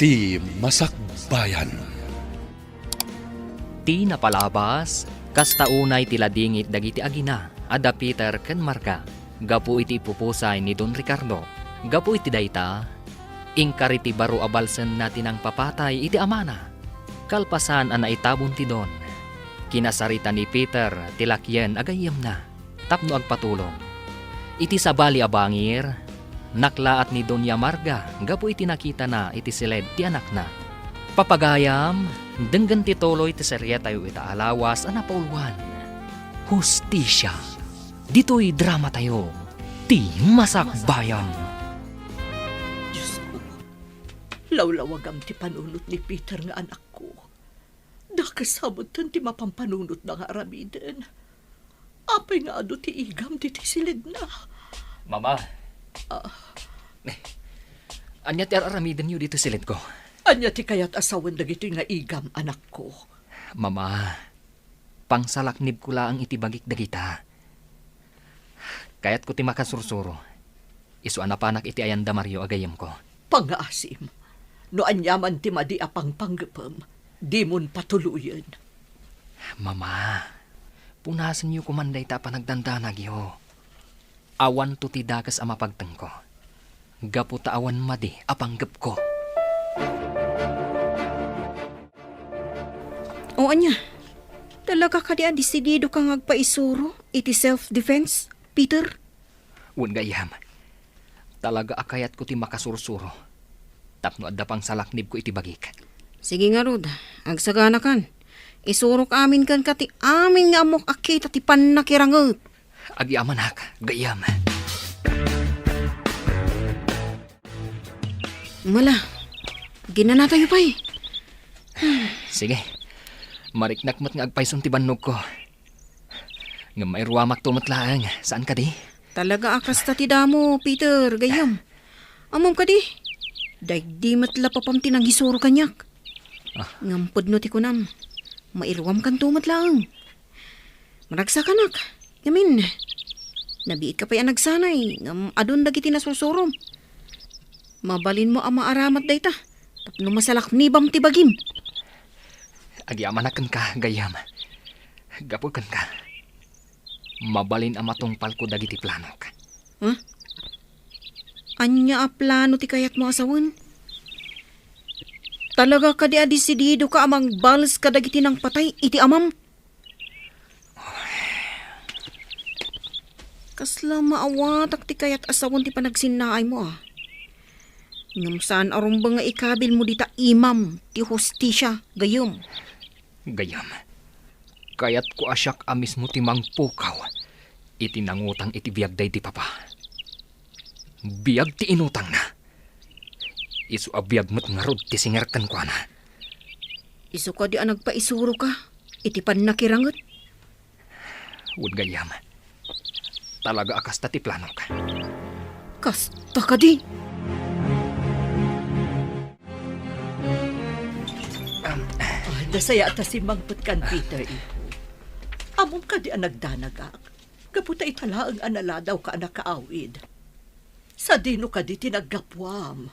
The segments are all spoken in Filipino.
Ti Masakbayan. Ti napalabas, kasta unay tiladingit dagiti agina, ada Peter ken Marka. Gapu iti ipupusay ni Don Ricardo. Gapu iti dayta, ingkariti baro abalsen natin ang papatay iti amana. Kalpasan ang naitabon ti Don. Kinasarita ni Peter tilakyen agayem na, tapno agpatulong. Iti sabali abangir, naklaat ni Doña Marga, gapu iti nakita na iti siled ti anak na. Papagayam, denggan ti toloy ti serya tayo ita alawas ana paulwan. Hustisya. Dito'y drama tayo. Ti Masakbayan. Diyos ko, lawlawagam ti panunot ni Peter nga anak ko. Nakasabot ti mapampanunot na nga aramiden. Apay nga ado ti igam ti silid na. Mama. Anya ti aramiden niyo dito silid ko. Anya ti kayat asawan dagito nga igam anak ko. Mama, pangsalaknib ko lang iti bagik dagita. Kayat ko ti makasursuro. Isu anapanak iti ayanda Mario agayem ko. Pangaasim, no anyaman ti madi apang panggapam, di mon patuluyan. Mama, punasan niyo kumanday ta panagdandanag yo. Awan to ti dakas ama pagteng ko. Gapu ta awan madi apanggap ko. O anya, talaga ka diyan disidido kang agpaisuro iti self-defense, Peter? Un gayam. Talaga akayat ko ti makasursuro. Tapno adda pang salaknib ko iti bagik. Sige nga Rod, agsagana kan. Isurok amin kan kati amin nga amok akita ti panakirangot. Agi amanak, gayam. Mala, ginana tayo pa eh. Sige, mariknakmat nga agpayson ti bannog ko. Nga may ruwamak tumatlaang, saan ka di? Talaga akas ta ti damo, Peter, gayam. Amom ka di. Daigdi matla papam tinang gisuro kanyak. Ngampod no ti kunam. Mairuam kan tumat lang. Maragsa kanak. Yamin. Nabiit ka pa yan nagsanay. Ngam adun dagiti nasusurom. Mabalin mo ang maaramat dayta. Tapno masalak nibam ti bagim. Agi amanakan ka, gayam. Gapukan ka. Mabalin ang matungpal ko dagiti plano ka. Huh? Anya a plano ti kayat mo asawan? Talaga ka di adisidido ka amang balas ka dagiti ng patay iti amam? Kasla maawatak ti kayat asawan ti panagsinaay mo ah. Ngam saan arumbang nga ikabil mo dita imam ti hustisya gayom. Gayam. Kayat ko asyak amis mo ti mangpukaw. Iti nangutang iti biyag day di papa. Biyag ti inutang na. Isu a biyag mo't nga rod ti singerkan ko na. Isu ka di nagpaisuro ka. Iti pan nakirangot. Wud gayam. Talaga akas ta ti plano ka. Kasta ka di. Dasaya ta si Mangput kan Peter iho. Amom ka di ang nagdanagak. Kaputa itala ang anala daw ka nakaawid. Sa dino ka di tinaggapwam.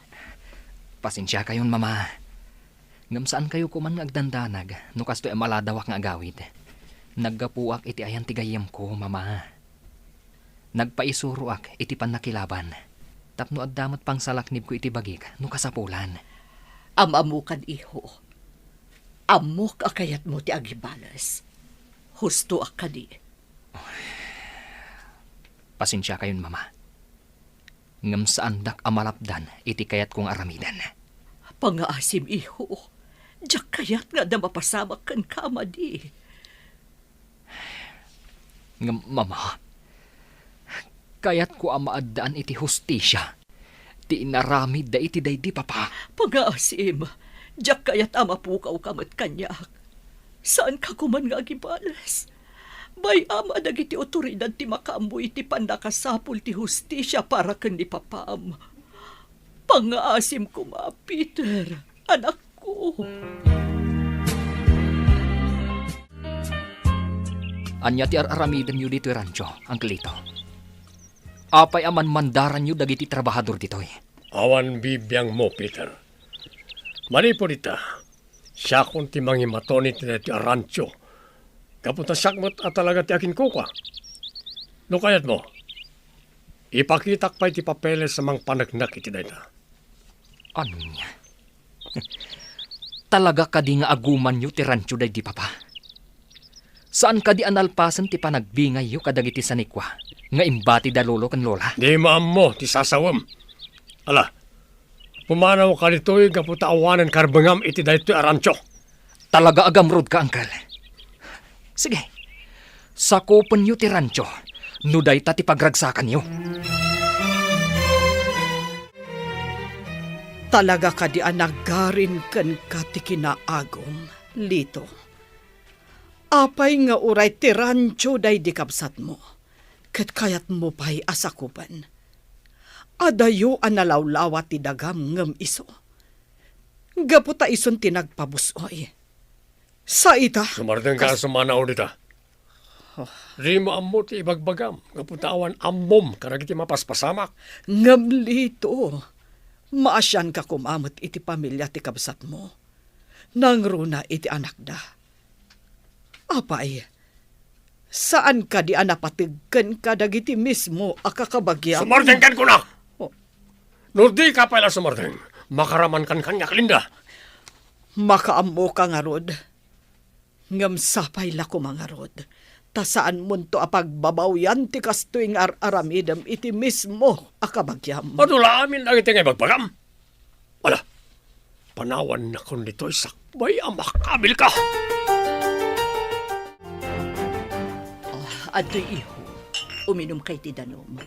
Pasensya kayon, mama. Ngam saan kayo kuman nga agdandanag, no kasto maladawak nga agawid. Naggapuak iti ayan tigayem ko, mama. Nagpaisuruak iti panakilaban. Tapno addamat pang salaknib ko iti bagik, no kasapulan. Amamukan iho. Amok akayat mo ti agibalas. Husto akadi. Pasensya kayon, mama. Ngam saan dak amalapdan iti kayat kong aramidan. Pangaasim iho. Diyak kayat nga na mapasamak kan kamadi. Ngam, mama. Kayat ko amaaddaan iti hustisya. Ti inaramid da iti daydi papa. Pangaasim. Diyak kayat amapukaw kamat kanyak. Saan ka kuman nga agibalas? Bay ama dagiti otoridad ti makaambo iti pandakasapul ti hustisya para ken ni papam. Pangaasim ko ma, Peter, anak ko. Anya ti aramiden yu dito rancho, Uncle Lito. Apay aman mandaran yu dagiti trabahador ditoy. Awan bibiyang mo, Peter. Manipo dita, siya kung timangi matonit na iti arancho. Kapunta sakmat at talaga ti akin kuka. No kayat mo, ipakitak pa iti papeles sa mga panagnak iti dayta. Ano niya? Talaga ka di nga aguman yu ti rancho day di papa. Saan ka di analpasan ti panagbingay yu kadagiti sanikwa nga imbati da lolo kan lola? Di maam mo, ti sasawam. Ala, pumanaw ka nito'y kaputa awanan karbangam iti dayto arancho. Talaga agamrod ka, uncle. Sige, sakupan yu ti rancho, no dayta ti pagragsakan yu. Talaga ka di anagarin kan ka ti kinaagom, Lito. Apay nga uray ti rancho day di kapsat mo, ket kayat mo pa'y asakupan. Adayo analawlawa ti dagam ngem iso. Gaputa ison tinagpabusoy. Sa ita, Sumardeng ka sumanaw dita. Di mo ammo ti ibagbagam, kaputawan ammom karagiti mapaspasamak. ngem Lito. Maasyan ka kumamot iti pamilya ti kabsat mo. Nangruna iti anak da. Apay, saan ka di anapatigkan ka dagiti mismo akakabagyan? Sumardeng kan ko na! Oh. No di ka pala sumardeng, makaraman kan kanyak linda. Makaammo ka nga rod. Ngam sapay la ko mga rod. Ta saan munto apagbabaw yan ti kastoy nga aramidam iti mismo akabagyam. Madula amin lang iti nga ibagbagam. Wala, panawan na kung dito'y sakbay ang makabil ka. Adoy iho, uminom kay ti danom.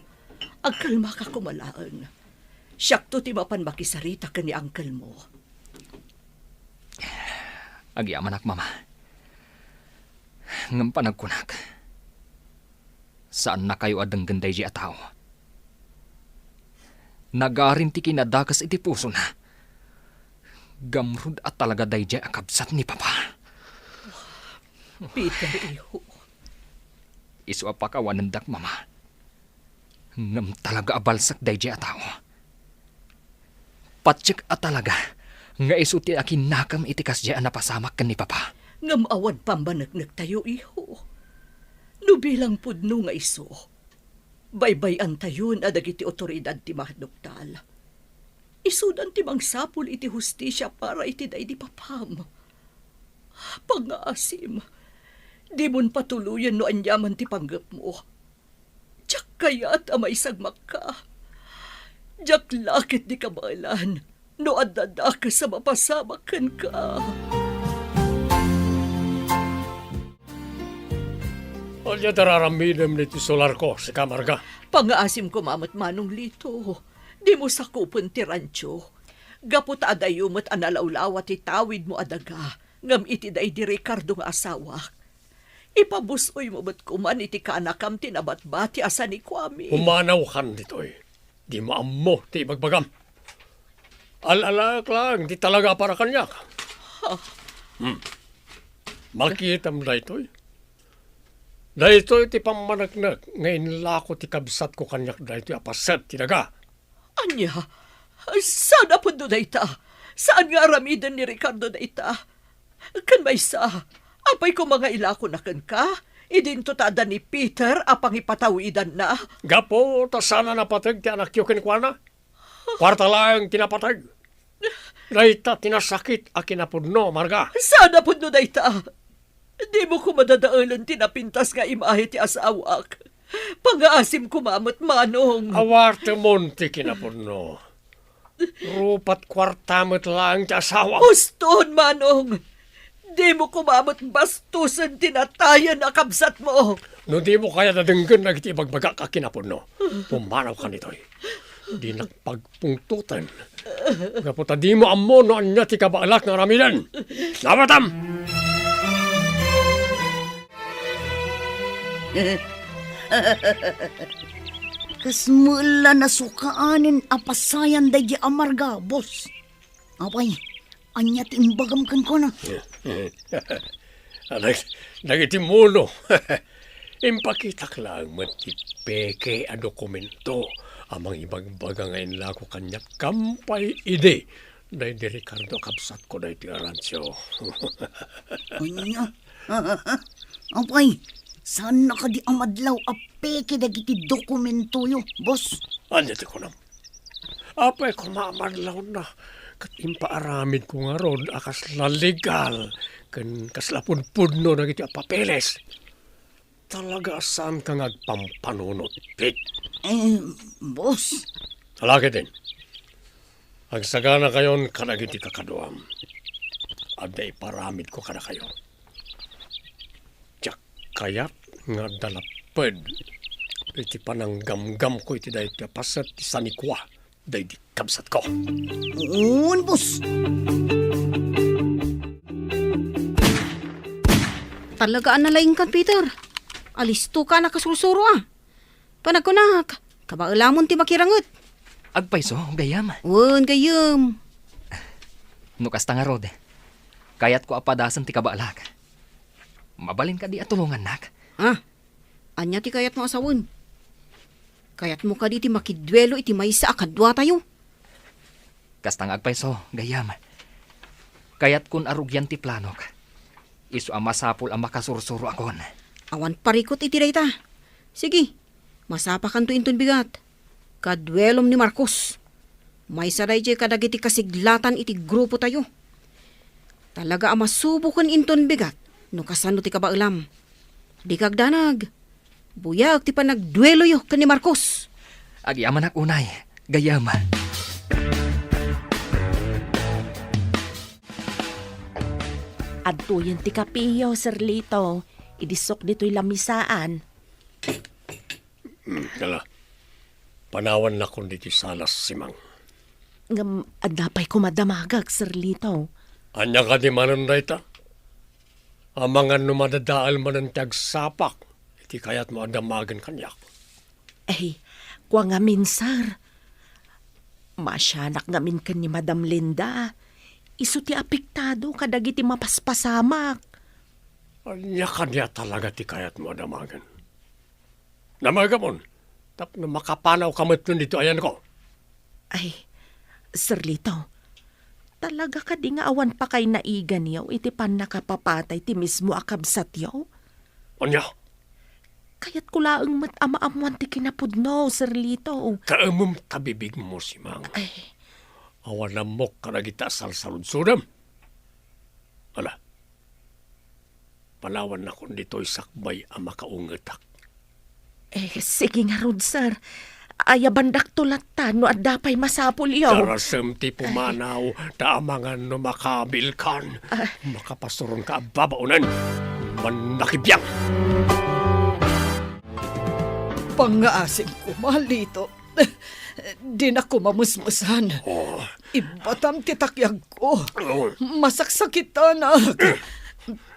Agkalma ka kumalaan. Siyak to ti mapan makisarita ka ni angkel mo. Agyamanak, mama. Ngam panagkunak. Saan na kayo adang ganday di ataw? Nagarin ti kinadakas iti puso na. Gamrud at talaga day di akabsat ni papa. Peter, iho. Isu apakawanandak, mama. Ngam talaga abalsak day di ataw. Patsik at talaga. Nga isu ti akin nakam itikas di napasamak kan ni papa. Ngam awan pambanagnak tayo, iho. Nubilang pudno nga iso. Baybayan tayon adagiti otoridad ti mahdoktal. Isudan ti mangsapul iti hustisya para iti day di papam. Pangaasim, di mon patuluyan no anyaman ti panggap mo. Diyak kaya't amay sagmak ka. Diyak lakit di kabalan no adada ka sa mapasamakan ka. Alya dararamidem niti solar ko si Kamarga. Pangaasim ko mamat manong Lito. Di mo sakupon ti rancho. Gapot adayumot analawlawa ti tawid mo adaga. Ngam iti day di Ricardo nga asawa. Ipabusoy mo ba't kuman iti kaanakam tinabatbati asa ni Kwame. Umanaw kan dito'y. Di maammo ti ibagbagam. Alalak lang, di talaga para kanyak. Makitam na ito'y. Dahito iti pamanagnak, ngayon lako ti kabsat ko kanyak dahito apasat tinaga. Anya, saan po do dayta? Saan nga aramidan ni Ricardo dayta? Kan may sa, apay ko mga ilako na kan ka? Idinto tada ni Peter apang ipatawidan na. Gapo, ta sana napatag ti anak yu kinikwana. Kwarta lang tinapatag. Dahita tinasakit a kinapudno, Marga. Saan po do dayta? Di mo ko madadaalan tinapintas nga imahe ti asawak. Pangaasim kumamot manong. Awarte monti kinapudno. Rupat kwartamot lang ti asawa. Uston manong. Di mo kumamot bastusan tinatayan na kabsat mo. No di mo kaya nadenggan na iti ibagbaga ka kinapudno. Pumanaw ka nito'y. Di nagpagpungtutan. Kaputa di mo ammo no anya ti kabaalak nga ramidan. Nabatam! Kasmula na sukaanin apasayan day di Amarga, boss. Apay, anya timbagam kan ko na. Nagiti muno. Impakitak lang matipeke a dokumento amang ibagbaga ngayon lako kanyak kampay ide Day di Ricardo kapsat ko day ti Arancio. Anya? Apay, saan na ka di amadlaw apeke dagiti dokumento yo, boss? Anya ti ko nam. Apay ko mamadlaw na. Kat impaaramid ko nga rod akas legal. Kan kaslapun-pudno na giti papeles. Talaga saan ka ngagpampanunot, Pit? Boss, Talagi din. Agsagana kayon kadagiti kakaduam. Aday paramid ko kada kayo. Tiyak kayat nga dalaped. Iti pananggamgam ko iti dahi ti pasat ti sanikwa. Dahi di kabsat ko. uun, boss. Talagaan na laing kan, Peter. Alisto ka na kasursuro ah. Panagkunak, kabailamon ti makirangot. Agpayso, gayam. Wan gayam. Nukas nga rod. Kayat ko apadasan ti kabaalag. Mabalin ka di at tulungan, nak. Ah, anya ti kayat mo asawon. Kayat mo ka di ti makidwelo iti maysa akadwa tayo. Kastang agpayso, gayam. Kayat kun arugyan ti planok. Isu amasapul ang makasursuro akon. Awan parikot iti dayta. Sige, masapakan to inton bigat. Kadwelom ni Marcos. May saray jay kadagiti kasiglatan iti grupo tayo. Talaga amasubukan inton bigat. No kasano ti kabailam. Di kagdanag. Buyag ti panagduelo yo kan ni Marcos. Agyaman ak unay, gayam. Adtuyen ti kapiyo, Sir Lito. Idisok dito'y lamisaan. Kala, panawan na kundi ti salas simang. Ngam, adapay ko madamagag, Sir Lito. Anya ka di manon dayta? Amangan no madadaal manon tagsapak. Iti kayat mo adamagan kanyak. Eh, kwa ngamin, Sir. Masyanak ngamin kan ni Madam Linda. Isu ti apektado kadagiti mapaspasamak. Anya kanya talaga ti kayat mo adamagan. Namagamon, tap na makapanaw kamot nun dito ayan ko. Ay, Sir Lito, talaga ka di nga awan pa kay naigan yaw iti pan nakapapatay ti mismo akabsat yaw? Anya, Kayat kulaang mat ama-amuan ti kinapudno, Sir Lito. kaamom tabibig mo si Mang. Ay, Awan na mok ka na kita salsalud-sudam. Ala, palawan na kung dito'y sakbay ang makaungetak. sige nga rod, Sir. Ayabandak tulatan no adapay masapul yaw. Darasem ti pumanaw, taamangan no makabilkan. Makapasurong ka babaunan. Manakibiyang. Pangaasim ko, malito. Di na ko mamusmusan. Oh, Ibatam titakyag ko. oh. Masaksakitan anak.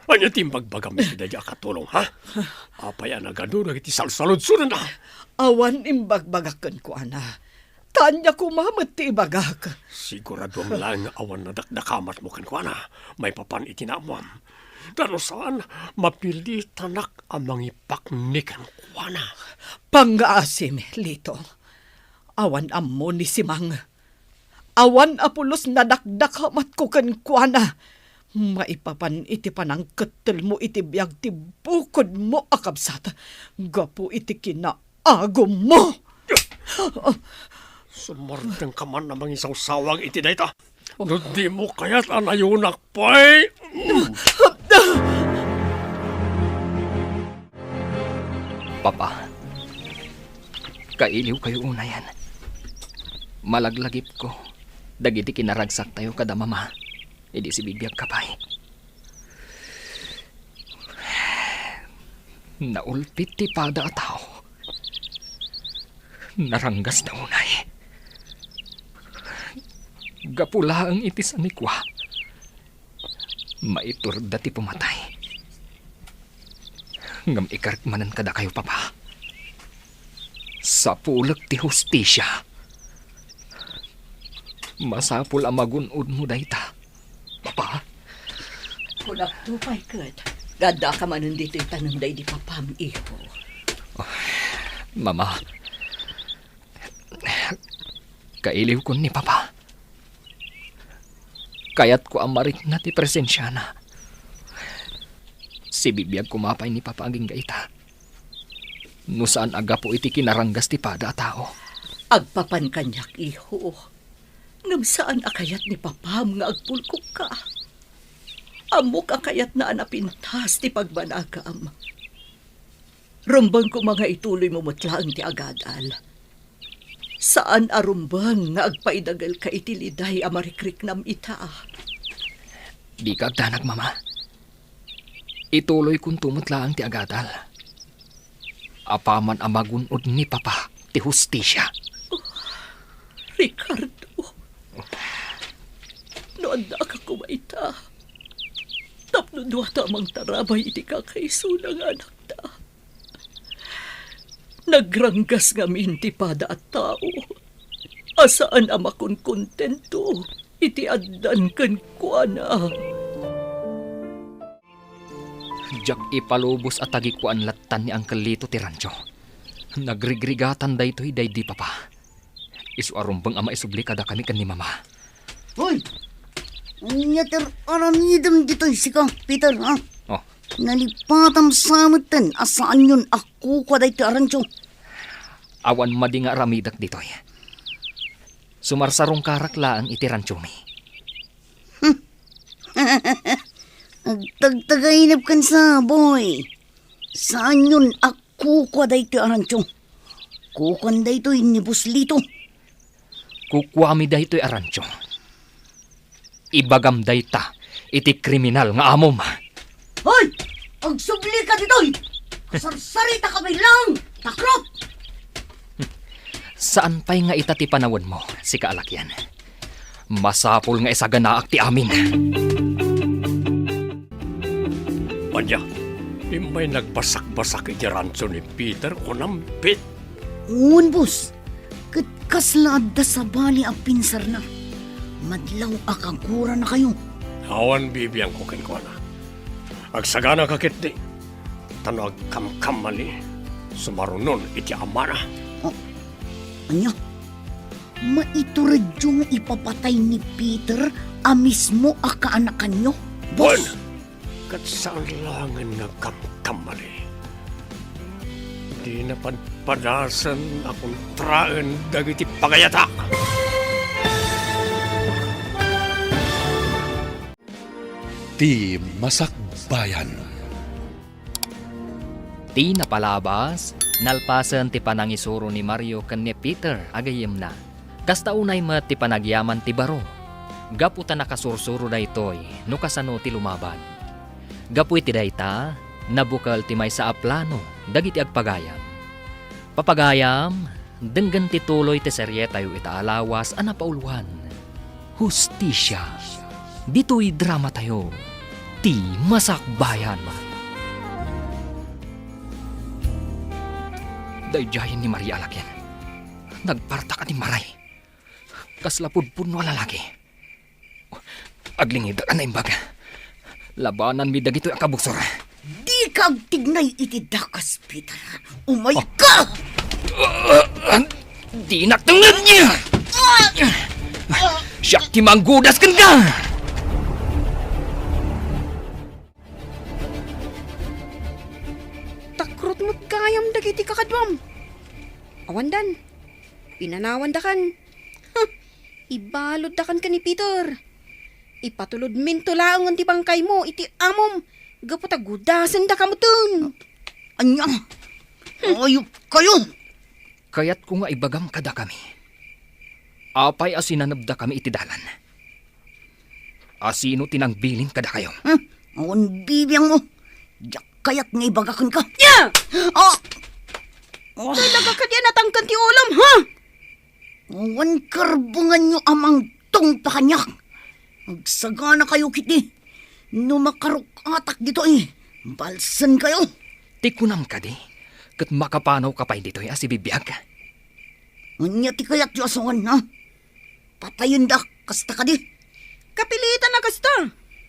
Anya timbag bagamit na diya katulong, ha? Apaya na gano'n iti salsalud-sunan na. Awan imbagbagakan ko, ana. Tanya ko mamat ti ibagak. Sigurado lang awan na dakdakamat mo kan kuana. May papan itinamuam. Pero saan mapili tanak ang mangipaknikan kuana. Pangaasim, Lito. Awan ammo ni Simang. Awan apulos na dakdakamat ko kan kuana. Maipapan iti panang ketel mo iti biyag ti bukod mo akabsat. Gapo iti kinaagom mo. Sumardang ka man namang isang sawag iti dayta. No di mo kaya't anayunak pa'y. Papa, kailiw kayo unayan. Malaglagip ko. Dagiti kinaragsak tayo kada mama. Hindi si bibiyag kapay. Naulpit ti pada at tao. Naranggas na unay. Gapula ang itis anikwa. Maiturda ti pumatay. Ngam ikarkmanan kada kayo, Papa. Sa pulag ti hustisya. Masapul ang magunod mo dayta. Papa? Kulak tupay kat. Gada ka man dito itanong day di papam iho. Mama. Kailiw ko ni Papa. Kaya't ko amarit na ti presensya na. Si bibiyag kumapay ni papaging gaita. No saan aga po iti kinaranggas ti pada a tao. Agpapan kanyak, iho. Ngam saan akayat ni papam nga agpulkok ka? Amok akayat na anapintas ti pagbanagam. Rumbang ko mga ituloy mo mutlaang ti agadal. Saan arumbang nga agpaidagal ka itiliday amarikrik nam ita? Di ka agdanag, mama. Ituloy kong tumutlaang ti agadal. Apaman amagunod ni papa ti hustisya. Ricardo, noon na ka kumaita. Tapno duwa tamang tarabay iti kakaiso ng anak ta. Nagranggas nga minti pada at tao. Asaan amakon kontento, iti addan ken kuana. Jak ipalubos at tagikuan latan ni Uncle Lito ti rancho. Nagrigrigatan daytoy day di papa. Isu arumbang ama isubli kada kami kan ni mama. Hoy! Anyater aramidam dito'y sika, Peter, ha? Oh, Nalipatam samutan, asaan yun ako kwa dahi ti arancho? awan madi nga ramidak ditoy. Sumarsarong karakla ang iti rancho mi. Agtagtagainap kan sa, boy. Saan yun ako kwa dahi ti arancho? Kukan dahi to'y ni Buslito. Kukwami daytoy a rancho. Ibagam dayta iti kriminal nga amom. Hoy! Agsubli ka dito'y! Kasarsarita ka may lang! Takrot! Saan pa'y nga itati panawan mo, si kaalakyan? Masapol nga isaganaak ti amin. Panya, imay nagbasak-basak iti rancho ni Peter o nampit. Uwan, boss. Kaslaad da sa bali ang pinsar na. Madlaw akagura na kayo. Awan bibiyang ko kinkwana. Agsagana kakit ni. Tano agkamkam mali. Sumarunon iti amana. Anya? Maituradyo nga ipapatay ni Peter a mismo a kaanakan nyo? Bon! Boss! Kat saan langan nagkamkam mali. Di na padpadasan akong traan dagiti pagayatak. Ti Masakbayan. Ti napalabas, nalpasan ti panangisuro ni Mario ken ni Peter agayem na. Kasta unay met ti panagyaman ti baro. Gaputa nakasursuro daytoy no kasano ti lumaban. Gapu iti dayta, nabukal ti maysa a plano dagiti agpagayam. Papagayam, denggan ti tuloy ti serye tayo itaalawas a napauluan. Hustisya. Dito'y drama tayo. Ti Masakbayan. Dayjayan ni Maria Alakyan. Nagparta ka ni Maray. Kaslapudpud no lalaki. Aglingid ka na imbaga. Labanan mi dagito ang kabuksor. Di kag tignay iti dakas, Peter. Umay ka! Di natungad niya! Siyak ti manggudas kan ka! Takrot mo't kayam dagiti kakadwam. Awandan, pinanawan dakan. Ibalod dakan ka ni Peter. Ipatulod minto lang ang tibangkay mo, iti amom. Gaputa gudasan da kamutun. Anya! Ayop kayo! Kaya't ko nga ibagam kada kami. Apay asinanabda kami iti dalan. Asino tinangbilin kada kayo. Awan bibiyang mo. Diyak kayat nga ibagakan ka. Ya! Ah! Talaga ka diyan natangkan ti ulam, ha? Awan karbungan nyo amang tong pakanyak. Magsagana kayo kiti. No makaruk-atak dito eh. Balsan kayo. Tikunam ka di. Kat makapanaw ka pa dito si bibiyag. Anya ti kayat yu asungan ha. Patayon da kasta ka di. Kapilitan na kasta.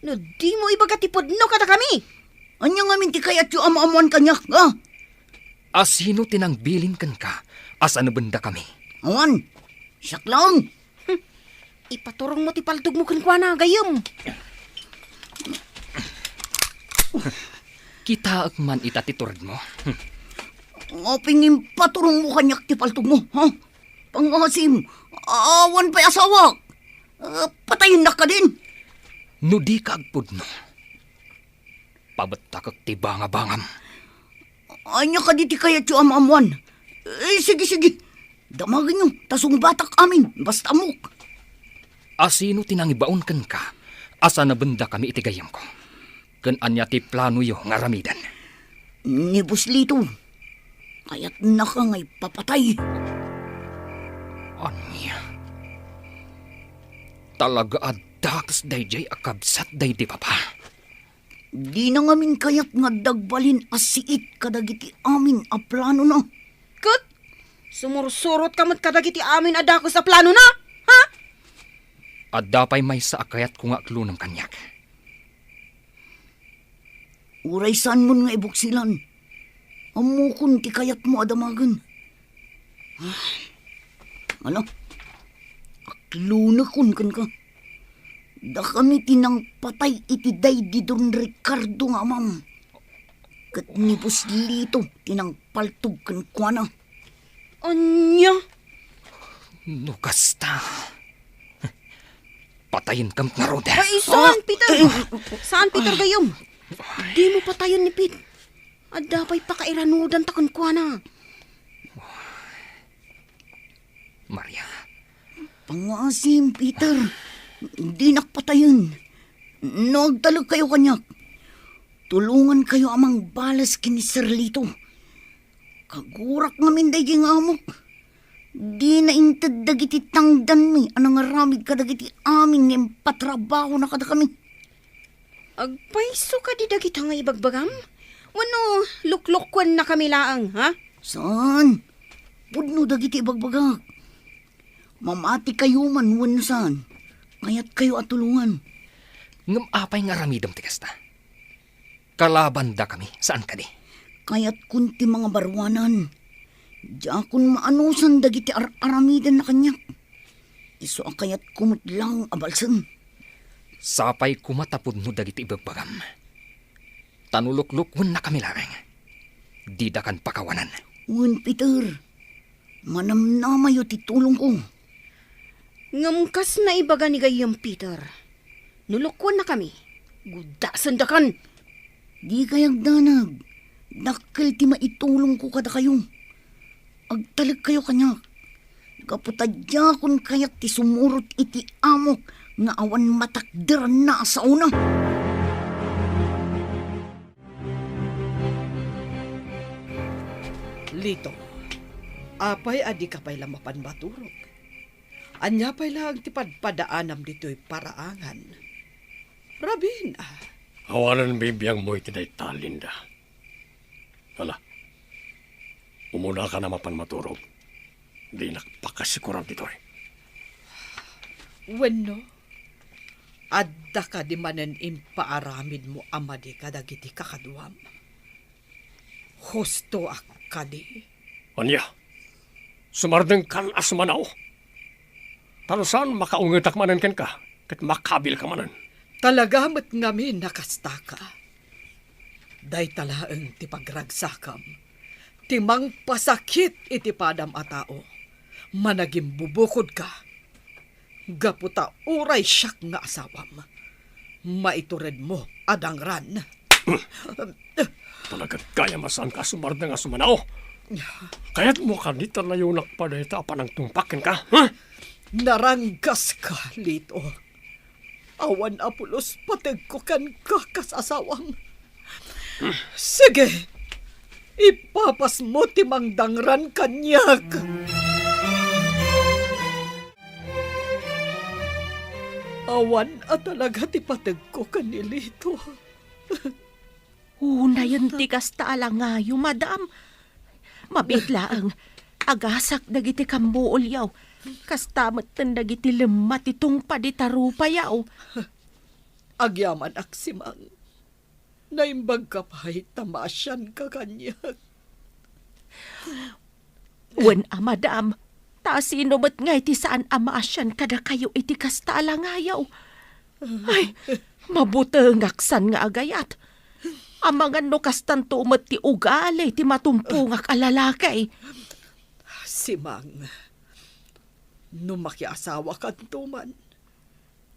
No di mo ibagatipod no kada kami. Anya nga min ti kayat yu ama-amuan kanyak ha. Asino tinangbilin kan ka? Asa nabanda kami? Awan. Siyak lang. Ipaturong mo ti paltog mo kankwana, gayam. Kita man itatiturad mo. Ngaping paturong mo kanyak ti paltog mo, ha? Pangasim, awan pa'y asawa. Patayin na ka din. No di ka agpud no. Pabatakak ti banga-bangam. Anya ka di ti kayat yu amamuan. Sige. Damagin nyo, tasong batak amin, basta amok. Asino tinangibaon kan ka? Asa na benda kami itigayam ko. Kan anya ti plano yo nga ramidan. Ni Buslito, kaya't na ka ngay papatay. Anya? Talaga adaks dayjay akabsat day di papa. Di na ngamin kaya't nga dagbalin asiit kadagiti amin a plano na. Kat, sumursurot ka mat kadagiti amin adako sa plano na, ha? At dapay may sa akayat ko nga klunang kanyak. Uray saan mo nga ibuksilan. Amukon ti kayat mo adamagan. Ano? Aklunakon kan ka. Da kami tinang patay iti day di Don Ricardo nga amam. Kat ni Buslito tinang paltog kan kuana. Anya? No kasta. Patayin kam nga rode. Ay, saan, Peter? Saan, Peter, gayam? Di mo patayon ni Pit. At dapay pakairanudan ta kankwana. Maria, Pangasim, Peter. Di nakpatayon. Nagtalag kayo kanyak. Tulungan kayo amang balas kini Serlito. Kagurak ngamin day amok. Di na intad dagiti tangdan mi. Anang aramid ka dagiti amin ng patrabaho na kada kami. Agpaiso ka di dagita nga ibagbagam? Wano, luklokwan na kami laang, ha? Saan? Pudno dagiti bagbagak. Mamati kayo man wano saan. Kaya't kayo at tulungan. ngam apay nga ramidam tikasta. Kalaban da kami, saan ka di? Kaya't kunti mga barwanan. Diakon maanusan dagiti aramidan na kanyak. Iso kaya't kumutlang abalsan. Sapay kumatapod no dagiti ibagbagam. Tanulok-lukwan na kami larang. Di da kan pakawanan. Un, Peter. Manamnamayo ti tulong ko. Ngamkas na ibaga ni gayam, Peter. Nulukwan na kami. Gudasan da kan. Di kayag danag. Dakkel ti maitulong ko kada kayo. Agtalag kayo kanyak. Kaputadya kun kayak ti sumurot iti amok nga awan matakderan na sa una. Lito, apay adi ka pa'y lamapan maturog. Anya pa'y lang tipadpadaanam dito'y paraangan. Rabin, Awanan bibiyang mo itiday talinda. Hala, umuna ka na mapan maturog. Di nakpakasikuran dito eh. Wenno, adda ka di manen impaaramid mo amadi kadagiti kakaduam. Husto akadi. Anya, sumardeng kan asmanaw. Talusan makaungitak manan ken ka, kat makabil ka manan. Talagamat ngamin nakastaka. Day talaang ti pagragsakam. Timang pasakit iti padam a tao. Managing bubukod ka. Gaputa uray siyak nga asawam. Maitured mo adangran. Talaga kaya masaan ka sumardeng asmanaw. Kaya't mo kanita na yung nakpadayta panang tumpakin ka, ha? Naranggas ka, Lito. Awan apulos patag ko kan kakasasawang. Sige, ipapas mo timang dangran kanyak. Awan at talaga ti patag ko kanilito. Una yun ti kasta alangayo, madam. Mabitlaang agasak dagiti kambuol yaw. Kastamat tan dagiti lemat itong paditarupa yaw. Agyaman aksimang. Naimbag ka pa'y tamasyan ka kanyak. Wen madam, Ta sino met nga iti saan amaasyan kada kayo iti kasta alangayaw. Ay, mabutengaksan nga agayat. Amangan no kastan tumet ti ugali ti matumpungak alalakay. Si Mang, no makiasawa ka tuman,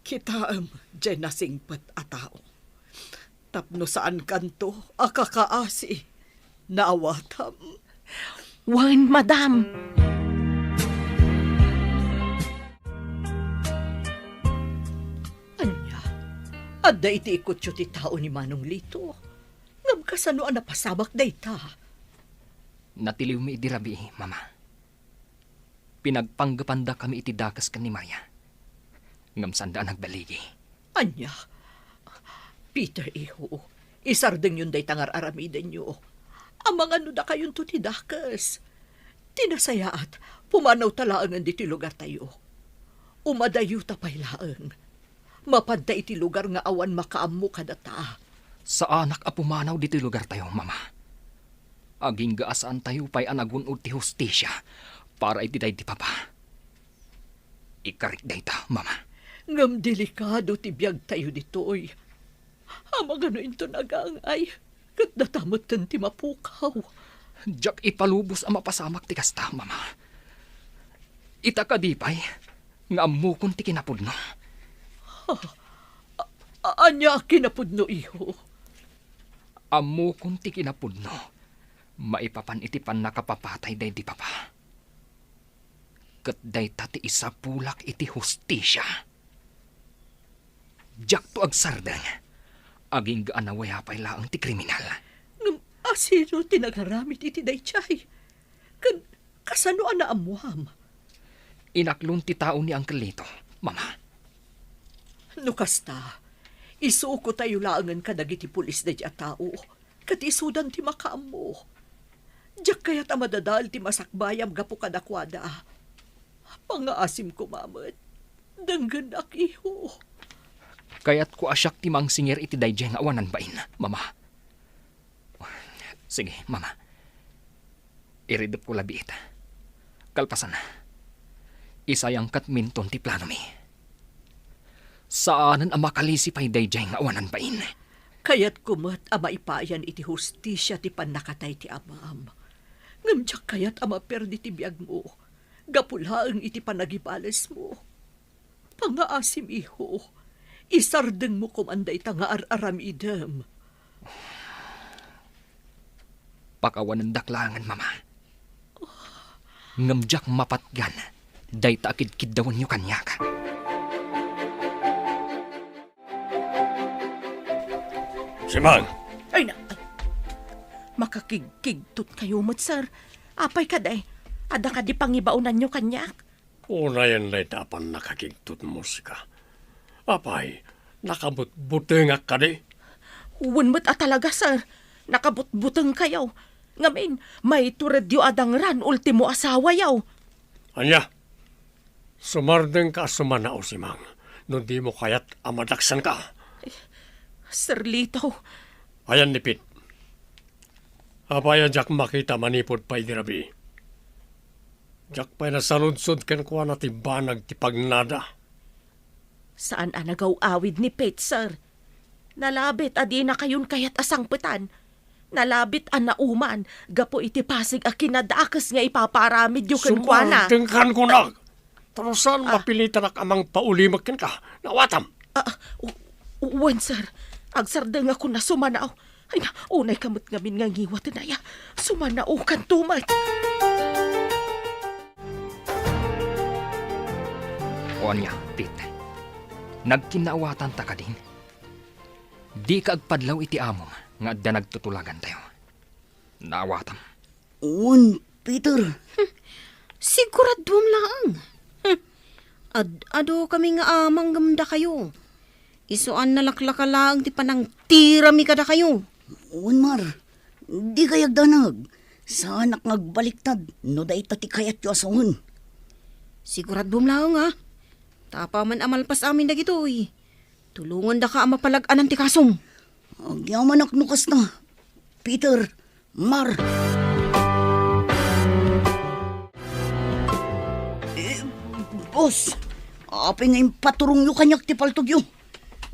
kitaam dyan nasingpat a tao. Tapno saan kanto, akakaasi, naawatam. Wan, madam. Anya, adda iti ikutyo ti tao ni Manong Lito. Ngam kasano ang napasamak da ita. Natiliw mi iti rabi, mama. Pinagpanggapanda kami iti dakas kan ni Maya. Ngam sanda nagbaligi. Anya, Peter iho, isardeng yun day tangar aramiden nyo. Amang ano da kayon to ti dakas. Tinasaya at pumanaw talaangan di ti lugar tayo. Umadayo tapay laang. Mapadda iti lugar nga awan makaamu kadata. Sa anak a pumanaw dito lugar tayo, mama. Aging gaasaan tayo pa'y anagunod ti hustisya para iti day ti papa. Ikarik day ta, mama. Ngam delikado ti biyag tayo ditoy. Amang ano ito nagangay. Kat datamot ti mapukaw. Diyak ipalubos ang mapasamak ti kasta, mama. Ita kadipay, nga amukon ti kinapudno. Anya kinapudno iho. Amukon ti kinapudno. Maipapan iti pan nakapapatay day di papa. Kat day tati isa pulak iti hustisya. Diyak to agsardeng. Aging gaanawaya pa'y laang ti kriminal. Ngam asino tinagaramit iti daychay. Kan kasano ana amuam. Inaklon ti tao ni Uncle Lito, mama. No kasta, isuko tayo laangan kadagiti pulis na diya tao. Kat isudan ti makaamu. Diyak kaya't amadadal ti masakbayam gapo kadakwada. Pangaasim ko mamat. Danggan akiho. Kaya't ko asyak ti mangsinger iti dayjay nga awanan bain, mama. Sige, mama. Iridop ko labi ita. Kalpasan na. Isayang katminton ti plano mi. Saanan ang makalisi pa'y dayjay nga awanan bain? Kaya't kumat ama ipayan iti hustisya ti panakatay ti amam. Ngamdyak kaya't ama perdi ti biyag mo. Gapulaang iti panagibales mo. Pangaasim iho. Isardeng mo kumanday ta nga aramidem. Pakawanan daklangan, mama. Ngamdyak mapatgan. Day taakid-kid dawan nyo kanyak. Simang, Ay na, makakigkigtot kayo mo't, sir. Apay ka day. Ada ka di pangibaunan nyo kanyak. unayan na itapan nakakigtut musika. Apay, nakabut-butengak ka di. Uwan mo't talaga, sir. Nakabut-buteng kayaw. Ngamin, may turedyo adang ran ultimo asawa yaw. Anya, sumardeng ka sumanao simang. Nung di mo kaya't amadaksan ka. Sir Lito, Ayan nipit. Apaya jak makita manipod pa idirabi. Jak pa'y nasaludsod ken kuha na tibanag ti pagnada. saan anagaw awid ni Pete, sir? Nalabit adi na kayon kayat asangpetan. Nalabit an nauman, gapo iti pasig a kinadakas nga ipaparamid yu kenkwana. Sumardeng ko na. Tarusan mapilitan ak amang paulimak ken ka. Nawatam. Uwan, sir. Agsardeng ako na sumanaw. Ay na, unay kamot ngamin nga ngiwat na ya. Sumanaw kan tumay. O niya, Pete. Nagkinaawatan ta ka din. Di ka agpadlaw iti amom nga adda nagtutulagan tayo. Naawatam. Un, Peter. Siguradom lang. Ado kami nga amang gamda kayo. Isuan nalaklaka lang ti panang tirami kada kayo. Un, Mar. Di kayag danag. Sa anak ngagbaliktad, no da itati kayat yu asawon. Siguradom lang ha. Tapa man amalpas amin na gitoy. Tulungan da ka mapalagaan ti kasom. Agyaman aknukas na. Peter, Mar. Boss, apay ngayon paturong yu kanyak ti paltog yu.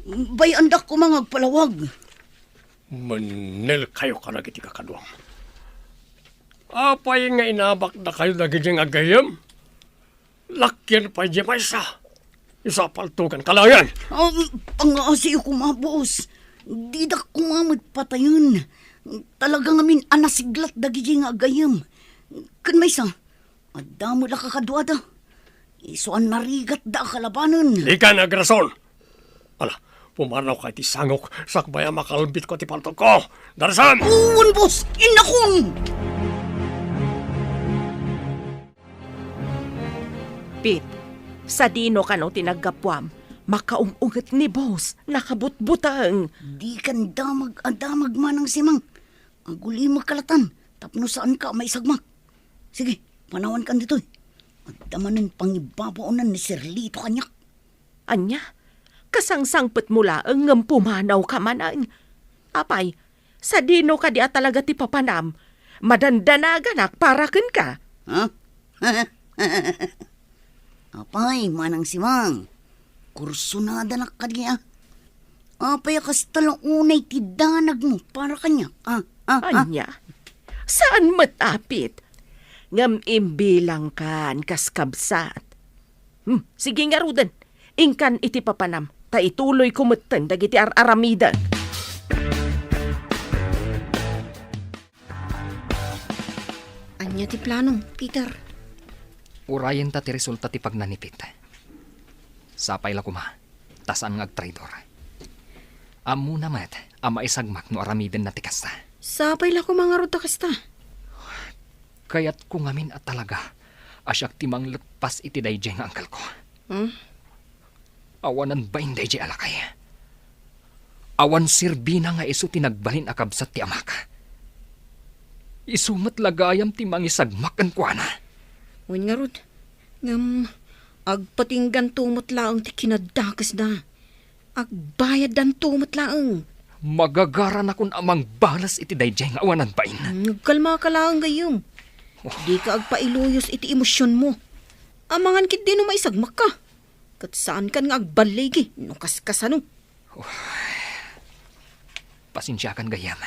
Bay andak ko mga palawag. Manil kayo ka nagiti kakadwang. Apay nga inabak na kayo nagiging agayam. Lakyan pa di maysa. Isa paltugan kalayan. Pangasi ko mga boss. Di da kumamad patayon. Talagang amin anasiglat dagiging agayam. Kan maysa, adamo la kakadwada. Isuan narigat da kalabanan. Ikan agrason. Ala, pumanaw ka iti sangok. Sakbaya makalbit ko ti paltog ko. Darasan! Uwan boss, inakon! Pit, sa dino ka no tinaggapwam, makaungungat ni boss, nakabutbutang. Di kan damag manang simang. Aguli magkalatan, tapno saan ka may sagmak. Sige, panawan kan dito. Adamanan pangibabaunan ni Sirlito kanyak. Anya, kasangsangpet mula ang pumanaw ka manan. Apay, sa dino ka di talaga ti papanam, madandanagan para ken ka. Ha? Apay, manang simang. Kursunada na kanya. Apay, akas talang unay ti danag mo para kanyak. Anya, saan matapit? Ngam imbilang kan kaskabsat. Sige nga rudan, ingkan iti papanam, ta ituloy kumutan dagiti aramida. Anya ti plano, Peter. Urayan ta ti resulta ti pagnanipit. Sapay la kuma, tasan nga agtraidor. Amo namat, ama isagmak no aramiden na ti kasta. Sapay la ko mga ruta kasta. Kaya't kung amin at talaga, asyak timang lepas iti dayjay nga angkal ko. Awanan ba inday jay alakay? Awan sirbina nga iso tinagbalin akabsat ti amak. Isumat lagayam timang isagmak ang kuana. Uwan nga rod. Ngam, agpatinggan tumot laang ti kinadakas na. Agbayad dan tumot laang. Magagara na kun amang balas iti dayjay nga awanan ba in. Nagkalma ka laang gayong. Di ka agpailuyos iti emosyon mo. Amangan kit din no maisagmak ka. Kat saan kan nga agbaligi, no kaskasano. Pasensya kan gayam.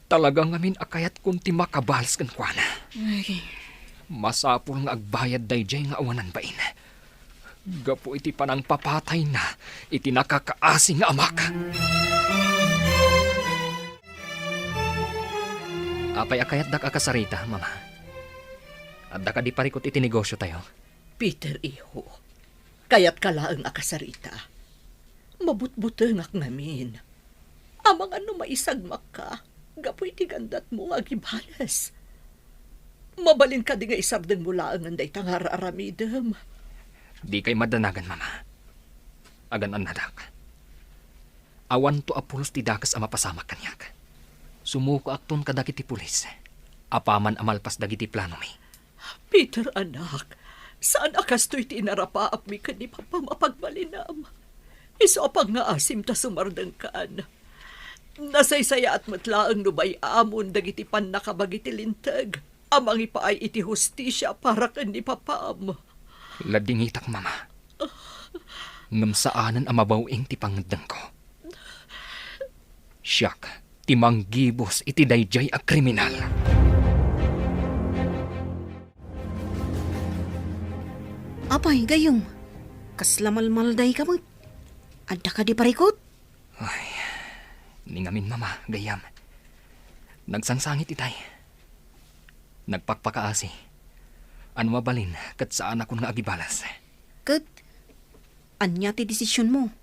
Talagang amin akayat kung ti makabals kan kuana. Ay, Masapul nga agbayad dayjay nga awanan bain. Gapo iti panang papatay na, iti nakakaasi nga amak. Apay akayat dak akasarita, mama. At dak di parikot iti negosyo tayo. Peter, iho. Kayat kalaang akasarita. Mabutbutengak ngamin. Amang ano maisagmak ka, gapoy ti gandat mo agibalas. Mabalin ka di nga isabdan mo laang anday tangar aramidem. Di kay madanagan, mama. Agan an nadak. Awan to apulos ti dakas a mapasamak kanyak. Sumuko akton kadagiti pulis. Apaman amalpas dagiti plano mi. Peter, anak, saan akastoy tinarapaap mi ka ni Papa mapagbalinam? Iso pang nga asim ta sumardang kaan. Nasaysaya at matlaang nubay amon dagiti pan nakabagiti lintag. Amang ipaay iti hustisya para kan ni Papaam. Ladingitak, mama. Ngamsaanan amabawing ti pangandang ko. Siyak, timang gibos iti dayjay a kriminal. apay gayong. Kaslamalmalday ka mo. Adda ka di parikot? Ay, ningamin mama, gayam. Nagsangsangit itay. Nagpakpakaasi. Ano mabalin, kat saan ako nga agibalas. Kat, anya ti desisyon mo?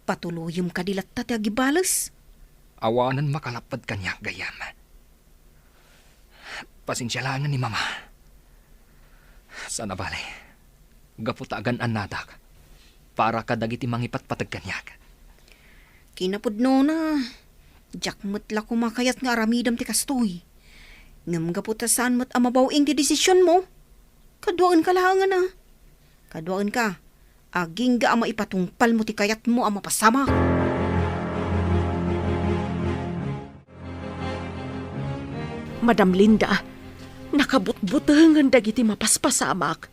Patuluyom ka dilat ti agibalas? Awanan makalapad kanya, gayam. Pasensya lang ni mama. Sana bale, gaputagan an nadak, para kadagiti mangipat patag kanyak. Kinapudno na. Jakmat la kumakayat nga aramidam ti kastoy. Ngam gaputasan mo't amabawing ti desisyon mo. Kaduaan ka lang na. Kaduaan ka. Aging ga ama ipatungpal mo ti kayat mo ama pasama. Madam Linda, nakabutbutangan dagiti mapaspasamak.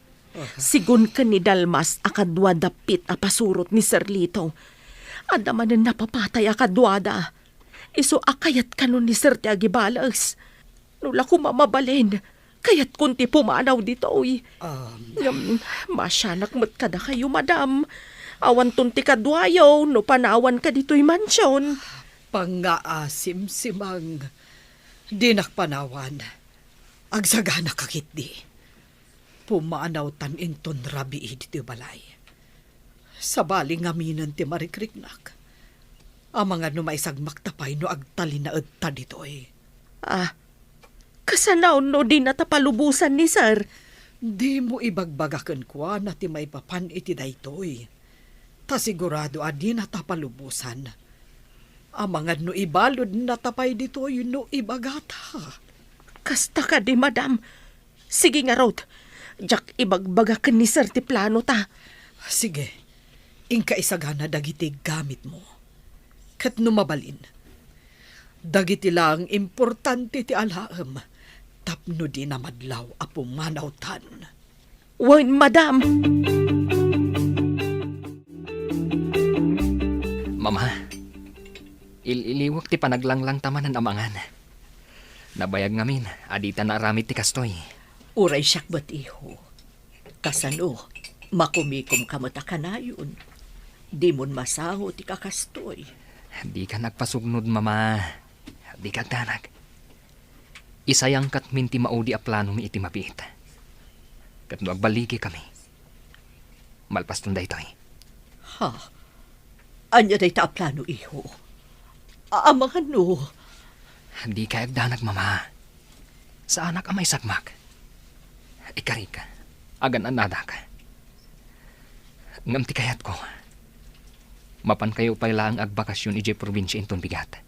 Sigun ka ni Dalmas akadwa dapit apasurot ni Sir Lito. Adaman na napapatay akadwada. Iso akayat kanon ni Sir Tiagibalas. Nula ko mamabalin. Kayat kunti pumanaw dito, uy. Masyanak mo't kada kayo, madam. Awan tunti kadwayo, no panawan ka dito'y mansyon. Pangaasim simang. Di nakpanawan. Agsagana kakit di. Pumanaw tan inton rabi dito balay. Sa baling aminan ti marikriknak. Ang mga numaisagmak tapay no agtali na agta dito eh. Kasanaw no di natapalubusan ni Sir. Di mo ibagbagakan kwa na ti may papan iti daytoy. Ta sigurado adi natapalubusan. Ang mga no ibalod natapay ditoy no ibagata. Kasta ka di, madam. Sige nga, Rod. Jak ibagbagakan ni Sir ti plano ta. Sige, ingka isagana dagiti gamit mo. Kat numabalin. Dagiti lang importante ti alaam. Tapno di na madlaw apo manawtan. Wan, madam. Mama, iliwak ti panaglanglang tamanan amangan. Nabayag ngamin, adita na aramid ti kastoy. Uray siyak ba't iho? Kasano, makumikom ka matakanayon. Di mon masaho ti kakastoy. Di ka nagpasugnod, mama. Di ka tanag. Isayang kat minti maudi a plano mi iti mapit. Kat no agbaligi kami. Malpas tunday to'y. Ha? Anya day ta plano iho? Aamangan no. Di ka agdanag, mama. Sa anak amay sagmak. Ikari ka. Agan anada ka. Ngamti kayat ko. Mapan kayo pala ang agbakasyon ije probinsya inton bigat.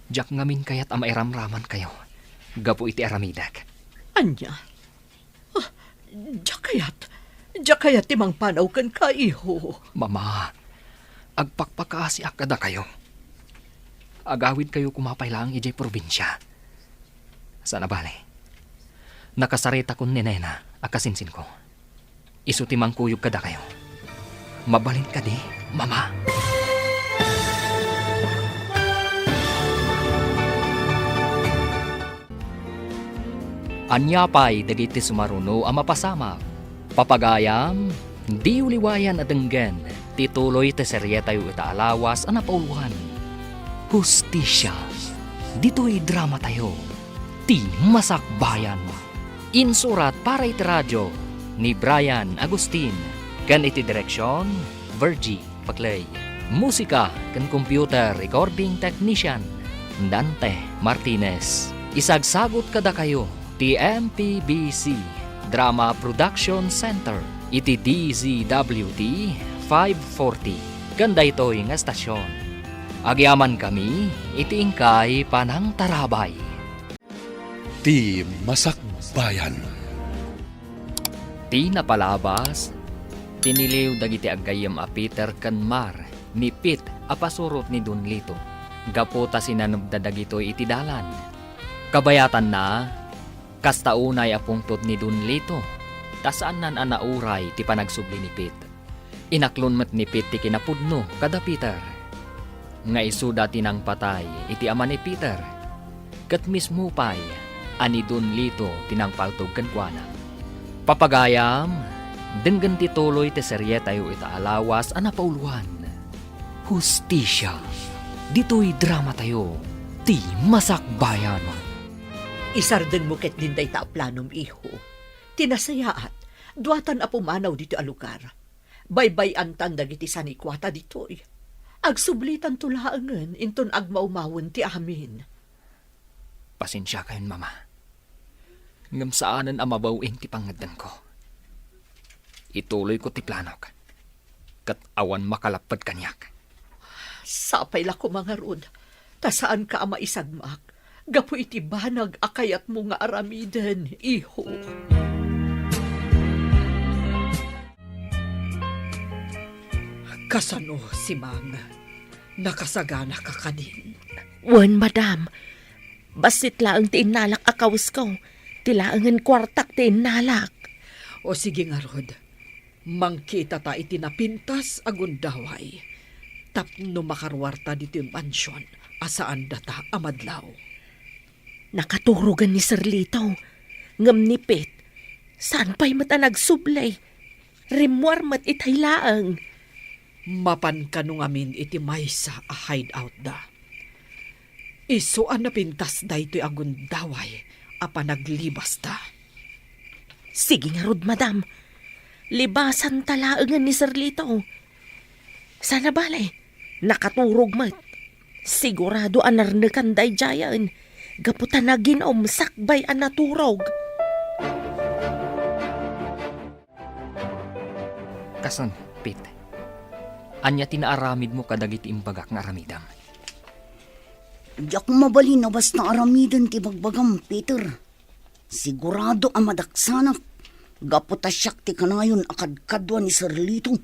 Jak ngamin kayat amay ramraman kayo. Gapo iti aramidak. Anya? Jakayat timang panaw kan ka iho. Mama, agpakpakaasi akada kayo. Agawid kayo kumapay lang ijay probinsya. Sana bale. Nakasarita kun ni Nena, akasinsin ko. Isutimang kuyog kada kayo. Mabalin ka di, mama. Anyapay dagiti sumaruno ang mapasama. Papagayam, di uliwayan at denggen. Tituloy te seryeta yu ita alawas ang napauluhan. Hustisya. Dito'y drama tayo. Ti Masakbayan. Insurat para iti radyo ni Brian Agustin. Kan iti direksyon, Virgie Paclay. Musika kan computer recording technician, Dante Martinez. Isagsagot kada kayo, ti MPBC Drama Production Center. Iti DZWT 540. Ganda ito'y nga stasyon. Agyaman kami, iti ingkay panang tarabay. Ti Masakbayan. Ti napalabas, tiniliw dagiti agayam a Peter Kanmar, ni Pit apasurot ni Don Lito. Gaputa sinanubda dagito iti dalan. Kabayatan na, kastaunay apungtot ni Don Lito, tasaan nan anauray ti panagsubli ni Pit. Inaklon met ni Pit ti kinapudno kada Peter. Nga isuda tinang patay iti ama ni Peter. Kat mismo pay, ani Don Lito tinang paltog kankwana. Papagayam, denggan tituloy te seryeta yu ita alawas anapauluan. Hustisya. Dito'y drama tayo. Ti Masakbayan. Isarden mo ket dinday ta planom iho. Tinasayaat, duatan apumanaw dito a lugar. Baybay-an tan dagiti sanikwata dito'y. Agsublitan tulaangan inton agmaumawon ti amin. Pasensya kayon, mama. Ngam saanan ang mabawing ti pangadan ko. Ituloy ko ti planok. Kat awan makalapad kanyak. Sapay la ko mga rod. Tasaan ka ama isagmak. Gapo iti banag akayat mo nga aramiden, iho. Kasano si Mang? Nakasagana ka kadin. Wan, madam. Basit laang tinalak akaws ko. Tilaangan kwartak tinalak. O sige nga, Rod. Mangkita ta iti napintas agundaway. Tapno makarwarta dito yung mansyon. Asaan data amadlaw. Nakaturugan ni Sir Lito. Ngam nipit. Saan pa'y mata nagsublay? Rimwar mat itaylaang. Mapan ka nung amin iti maysa a hideout da. Isuan na pintas da ito'y agundaway. Apa naglibas da. Sige nga Rod, madam. Libasan talaangan ni Sir Lito. Sana balay, nakaturog mat. Sigurado anarnekan day jayan. Gaputan na ginom sakbay ang naturog. Kasan, Pit. Anya tinaaramid mo kadagiti imbagak nga aramidam. Di ako mabalin na basta aramidan ti bagbagam, Peter. Sigurado ang madaksanak. Gaputasyak ti kanayon akadkadwa ni Sir Lito.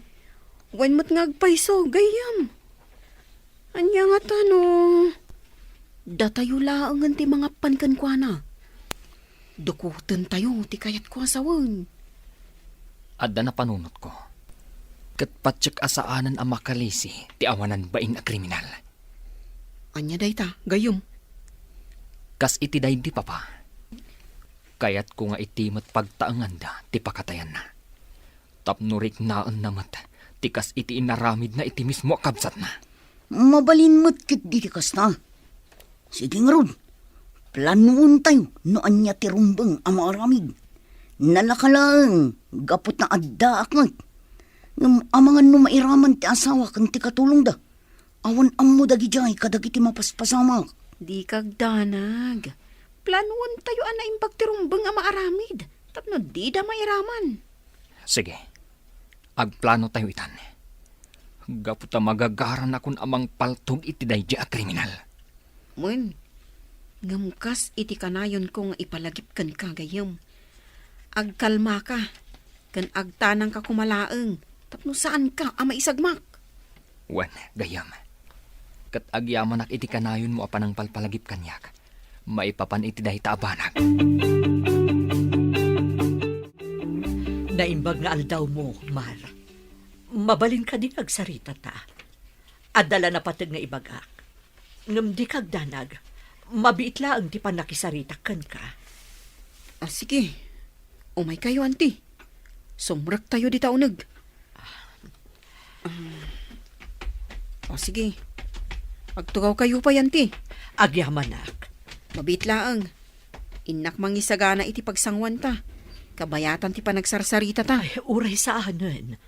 Wan mo't ngagpayso, gayam. Anya nga tano. Datayo laangan ti mga pankan kwa na. Dukutan tayo ti kayat kwa sawan. Adda na panunot ko. Kat patsyak asaanan ang makalisi ti awanan bain a kriminal. Anya dayta, gayam. Kas iti day di papa. Kayat ko nga itimat pagtaangan da ti pakatayan na. Tapnurik naan namat ti kas iti inaramid na iti mismo akabsat na. Mabalin mo't kit di kas na. Sige nga Rod. Planuon tayo no anya ti rumbang ang maaramid. Nalakalang gapot na adda akmat. Amangan no mairaman ti asawa kan ti katulong da. Awan ammo dagi jay kadagiti mapaspasamak. Di kagdanag. Planuan tayo ana imbag ti rumbang ang maaramid. Tapno di da mairaman. Sige, agplano tayo itan. Gaputa magagaran akon amang paltog iti daydi a kriminal. Mun, ngamkas iti kanayon ko nga ipalagip kan kagayam. Agkalma ka, kan agtanang ka kumalaeng. Tapno saan ka ama isagmak? Wan, gayam. Kat agyamanak iti kanayon mo apanang palpalagip kanyak. Maipapan iti dahi taabanag. Naimbag nga aldaw mo, Mar. Mabalin ka din agsarita ta. Adala na patag nga ibagak. Ngam di kagdanag, mabiit laang ti panakisarita kan ka. Ah, sige. Umay kayo, auntie. Sumrak tayo di taunag. Sige. Agtugaw kayo pa, auntie. Agyamanak. Mabit laang. Inak mangisagana iti pagsangwan ta. Kabayatan ti panagsarsarita ta. Ay, uray sa anan.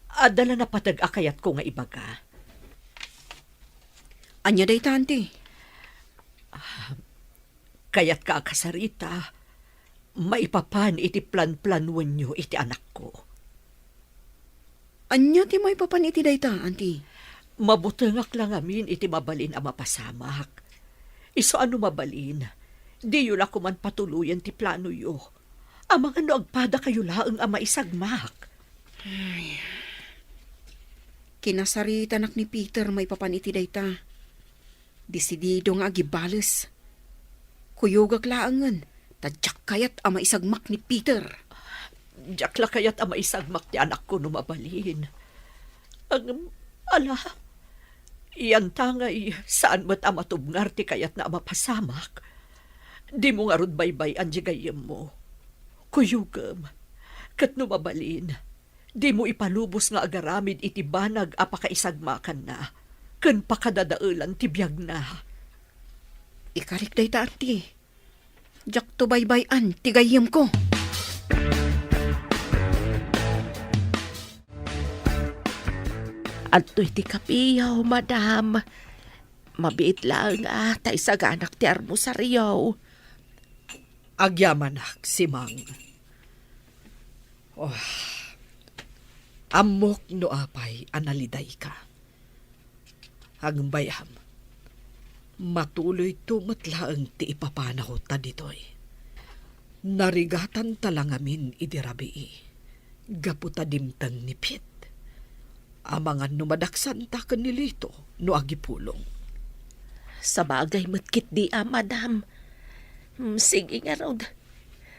Adala na patag akayat ko nga ibaga. Anya day ta, auntie. Kayat ka akasarita, maipapan iti plan-planuan nyo iti anak ko. Anya ti may papan iti day ta, auntie. Mabutengak lang amin iti mabalin ang mapasamak. Iso ano mabalin, di yun ako man patuluyan ti plano yo. Amang ano agpada kayo laang ang maisagmak. Kinasarita nak ni Peter may papan iti day ta. Desidido nga agibales. Kuyugak laangan, tadyak kayat ang maisagmak ni Peter. Jakla kayat ang maisagmak ti anak ko no mabalin. Ala, iyan tangay saan mo't ang matubngar ti kayat na mapasamak. Di mo nga rod baybay ang jigayam mo. Kuyugam, kat no mabalin, di mo ipalubos nga agaramid iti banag apakaisagmakan na. Kan pakadadaulan ti biyag na. Ikarik day ta, auntie. Jak to baybayan, tigayam ko. Adto'y ti kapiyaw, madam. Mabiit lang tay saganak ti armusaryaw. Agyamanak, si Mang. Oh, amok no apay analiday ka. Agbayam, matuloy tumatlaang ti ipapanaw ta ditoy. Narigatan talangamin idirabii, gaputa dimtang nipit. Amangan numadaksan ta kanilito no agipulong. Sa bagay matkit di madam. Sige nga Rod.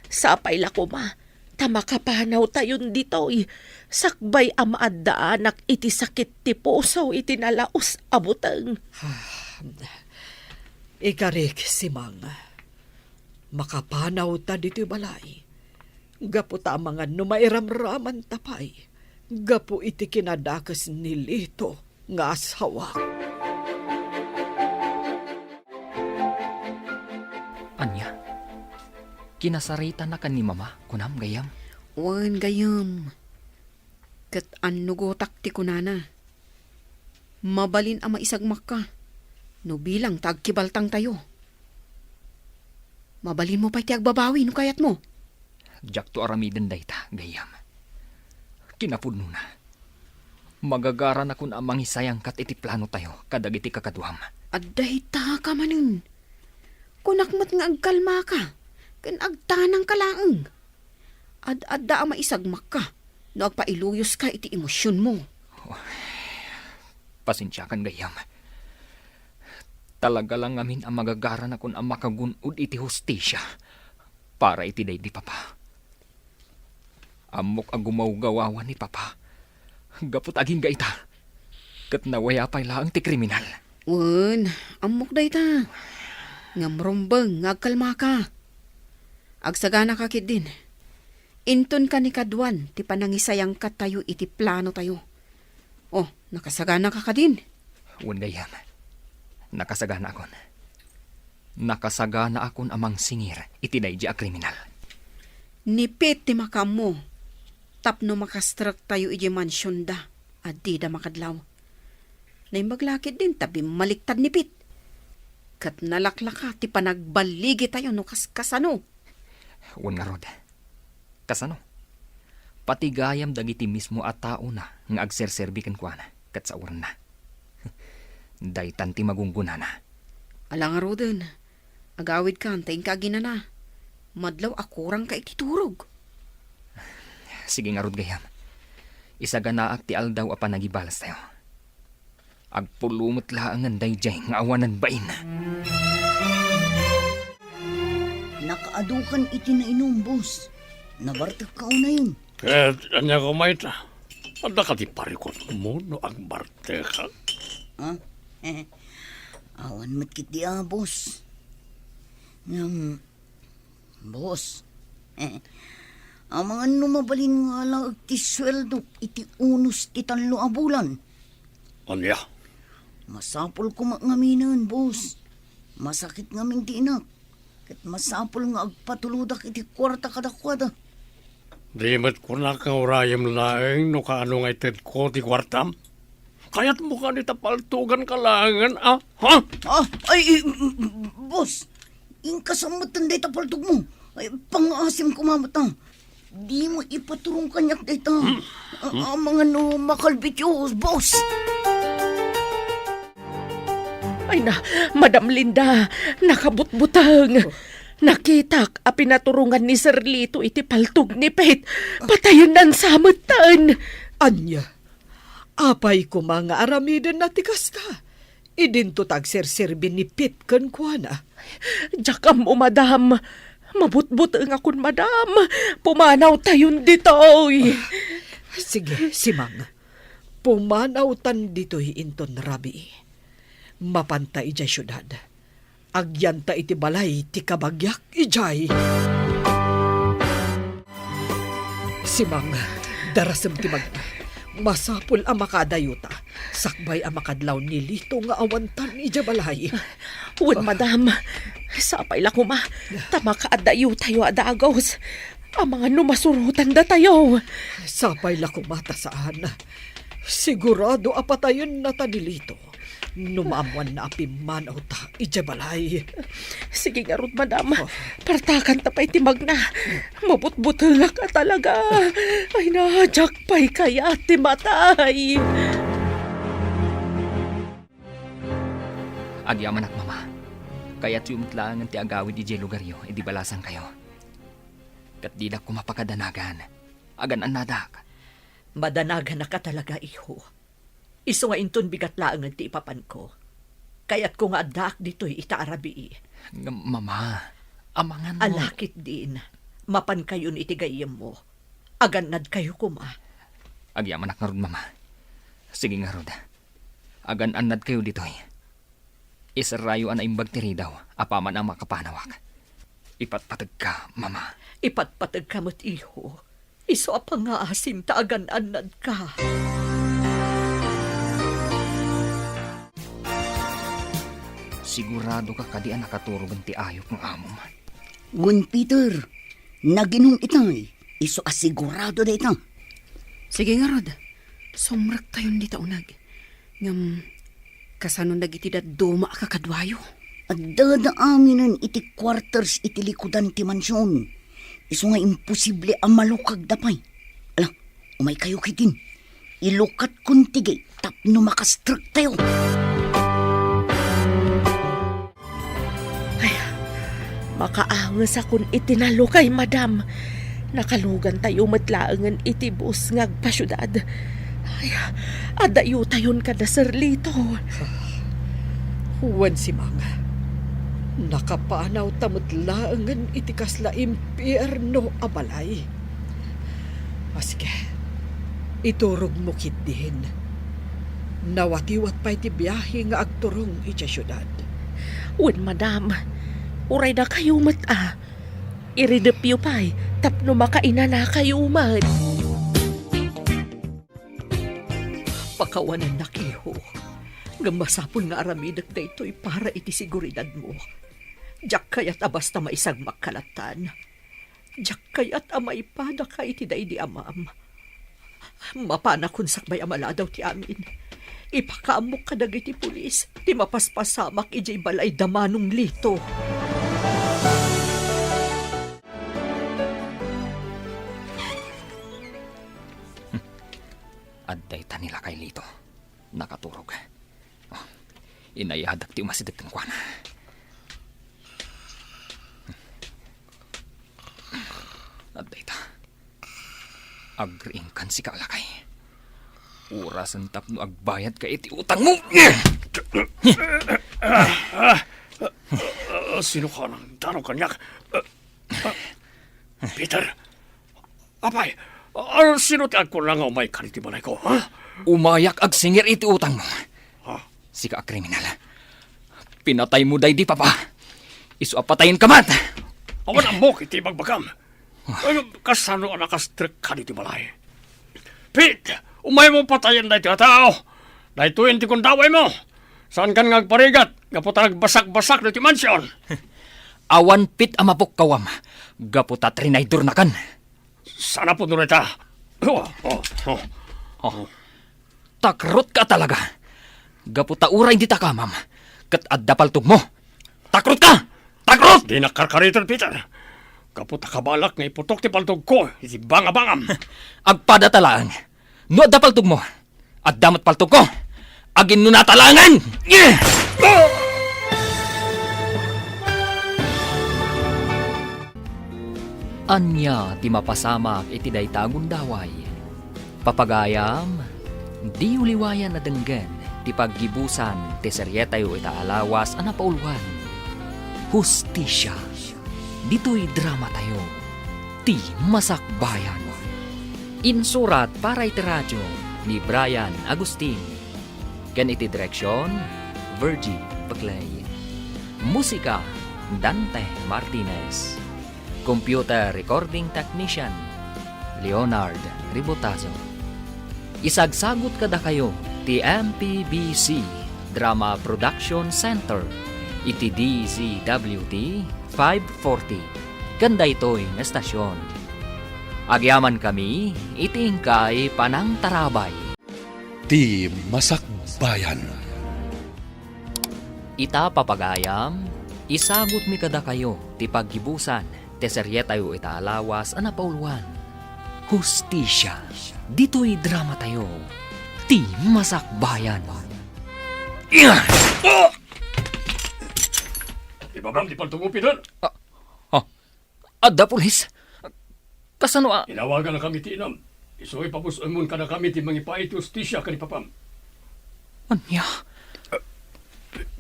Sapay la ko ma. Tamakapanaw tayon ditoy. Sakbay amaadaanak iti sakit ti puso iti nalaos abuteng. Ikarik, Simang. Makapanaw ta dito balay. Gapu ta mga numairamraman tapay. Gapu iti kinadakas ni Lito nga asawa. Anya, kinasarita na kan ni mama, kunam gayam. Wan gayam. Kat anugotak ti kunana. Mabalin ama isagmak ka. No bilang tagkibaltang tayo. Mabalin mo pa ti agbabawi no kayat mo. Jak to aramiden dayta, gayam. Kinapudno na. Magagara na kun amang hisayang kat iti plano tayo, kadag iti kakaduham. Adday ta ka manun. Kunakmat nga agkalma ka. Kan agtanang kalaang. Ad-adda ama isagmak ka. No agpailuyos ka iti emosyon mo. Pasensya kan gayam. Talaga lang amin ang magagara na kun ang makagunod iti hustisya para iti day di papa. Amok ang gumawgawawan ni papa. Gapot aging gaita. Kat nawaya pa'y laang ti kriminal. Wan, amok day ta. Ngamrombang, ngagkalma ka. Agsagana ka kit din. Inton ka ni Kadwan, ti panangisayang ka tayo iti plano tayo. Oh, nakasagana ka din. Wandayam. Nakasagana akon. Nakasagana akon amang singir iti daydi a kriminal. Nipit ti makam mo. Tapno makastrak tayo iti mansyon da. Adi da makadlaw. Naimaglakit din tabi maliktad nipit. Kat nalaklaka ti panagbaligi tayo no kasano. Wan nga rod. Kasano? Pati gayam dagiti mismo at tao na nga agserserbikan kwa na kat sa uran na. Daytan ti magungguna na. Alang aroden. Agawid ka, antayin ka ginana. Madlaw akurang ka ititurog. Sige nga rod gayam. Isaganaak ti aldaw a panagibalas tayo. Agpulumot laangan dayjay nga awanan bain. Nakaadukan iti na inom, boss. Nabartag ka na yun. Kahit anya ko may ta. Anda ka di parikot mo no ang barte ka. Ha? Awan matkit di boss. Boss. Ang mga numabalin nga lang iti sweldo iti unos ti tanlo a bulan. Anya? Masapol ko ngaminan, boss. Masakit ngaming tinak. Kat masapol nga agpatuludak iti kwarta kadakwada. Di mat ko na ka urayam laeng no kaano nga ited ko ti kwartam. Kaya't mo ka ni tapaltugan kalangan, ah? Ha? Boss. Inkasamatan day tapaltug mo. Ay, pangasim kumamata. Di mo ipaturong kanyak dayta. Ang mga no makalbityos, boss. Ay na, Madam Linda, nakabutbutang. Nakitak a pinaturungan ni Sir Lito iti paltog ni Pet. Patayon nan samutan. Anya, apay ko mga aramiden na tikasta. Idinto tagserserbin ni Pit kan kuana. Jakam mo, madam. Mabutbut ang akon, madam. Pumanaw tayon ditoy. Sige, Simang. Pumanaw tan dito'y inton rabi. Mapantay ijay syudad. Agyanta iti balay ti kabagyak ijay. Simang, darasem ti masapul ang makadayuta. Sakbay ang makadlaw ni Lito nga awantan ijay balay. Wen, madam. Sapay la kuma. Tama ka adayo tayo adagos. Ang mga numasurutan da tayo. Sapay la kumata saan. Sigurado apatayon na ta ni Lito. Numamuan na apimanaw ta ijay balay. Sige nga rod, madam. Partakan ta pa'y timag na. Mabutbutula ka talaga. Ay na, jakpay kaya timatay. Agyaman ak mama. Kaya't yumutlangan ti agawid ijay lugaryo, edi balasan kayo. Kat di na kumapakadanagan. Agan anadak. Madanagan na ka talaga, iho. Iso nga inton bigat laangan ti ipapan ko. Kaya't ko nga adak dito'y itaarabi. Mama, amangan mo. Alakit din. Mapan kayo ni itigayim mo. Aganad kayo kuma. Agyaman ak nga rod, mama. Sige nga rod. Agan-anad kayo ditoy. Isarayo ang imbag tiri daw, apaman ang makapanawak. Ipatpatag ka, mama. Ipatpatag ka mo't iho. Iso apa nga asim ta aganad ka. Sigurado ka kadi ang nakaturugan ti ayok ng amom. Gun Peter, naginong itay. Iso asigurado na itang. Sige nga, Rod. Sumrak tayon dita unag. Ngam, kasano nagitidat duma ka kadwayo. At dadaamin iti quarters iti likudan ti mansyon. Iso nga imposible ang malukag dapay. Ala, umay kayo kitin. Ilukat kun tigay tapno makastruck tayo. Makaangas akong itinalo kay madam. Nakalugan tayo matlaangan itibus ngag pasyudad. Ay, adayo tayon ka na, Sir Lito. Huwan si Manga. Nakapanaw tamutlaangan itikas la impyerno abalay. Maske, iturog mo kit din. Nawatiwat pa iti biyahe nga agturong iti syudad. Wen, madam. Uray na kayo mata. Iridepyo pa'y tapno makaina na kayo man. Pakawanan na kiho. Gamasapon nga aramidak na ito'y para iti siguridad mo. Diyak kaya't basta maisag makalatan. Diyak kaya't amay pada ka iti day di amam. Mapana kung sakbay amala daw ti amin. Ipakaamok ka dagiti pulis. Ti mapaspasamak ijay balay damanong Lito. Adday ta nila kay Lito. Nakaturog. Oh, inayadak ti umasidag ng kwana. Adday ta. Agriing kan si kalakay. Urasan tapno agbayad ka iti utang mo. Sino ka ng dano kanyak? Peter, apay, sino ti ko lang umay kaniti balay ko, ha? Umayak ag singir iti utang mo. Ha? Sika a kriminal. Pinatay mo day di papa. Isu apatayin ka mat. Awan ang mok iti magbagam. Kasano ang nakastrek kaniti balay? Pete, umay mo patayin na iti tao. Dahil tuwin ti kundaway mo. Saan kan ngagparigat? Gaputa nagbasak-basak na iti mansyon. Awan pit amapok kawam. Gaputa trinaydur na kan. Sana po doon ita. Takrot ka talaga. Gaputa uray di takamam. Kat adda paltog mo. Takrot ka! Takrot! Di nakarkaritan, Peter. Kaputa kabalak nga iputok ti paltog ko. Iti banga-bangam. Agpada talaan. No adda paltog mo. Addamat paltog ko. Agin no natalangan! Yeah! Anya ti mapasamak iti daytagon daway. Papagayam, di uliwayan na denggen ti paggibusan ti seryetayo ita alawas ana paulwan. Hustisya, dito'y drama tayo, ti masakbayan. Insurat para iti radyo ni Brian Agustin. Ken iti direksyon, Virgie Paclay. Musika, Dante Martinez. Computer Recording Technician, Leonard Ribotazo. Isagsagot kada kayo ti MPBC Drama Production Center iti DZWT 540 kanda ito'y nga estasyon. Agyaman kami iti ingkay Panang Tarabay. Ti Masakbayan. Ita papagayam, isagot mi kada kayo ti paggibusan ti seryetayo ita alawas ana paulwan. Hustisya, dito'y drama tayo, ti masakbayan. Ibabam di paltog mo, Peter. Adda pulis, kasano Inawagan na kami ti inam. Isu'y papusamon ka na kami ti mangipait justisya ka ni papam. Anya?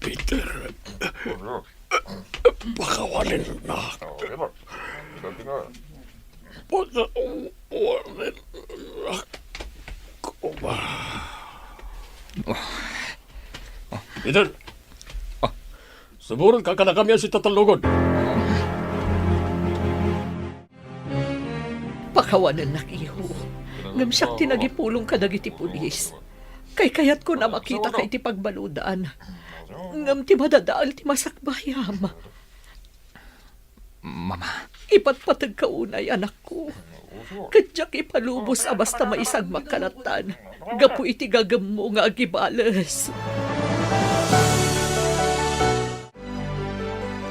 Peter, bakawanin na. Pagkauwarin ako ba? Peter! Suburot ka na kami si tatalugod. Pakawanan na iho. Ngam siyak tinagipulong ka dagiti pulis. Kay kayat ko na makita kay ti pagbaludaan. Ngam ti madadaal ti masakbayam. Mama, Ipatpatag ka unay, anak ko. Kadyak ipalubos a basta maisag makalatan. Gapu iti gagam mo nga agibales.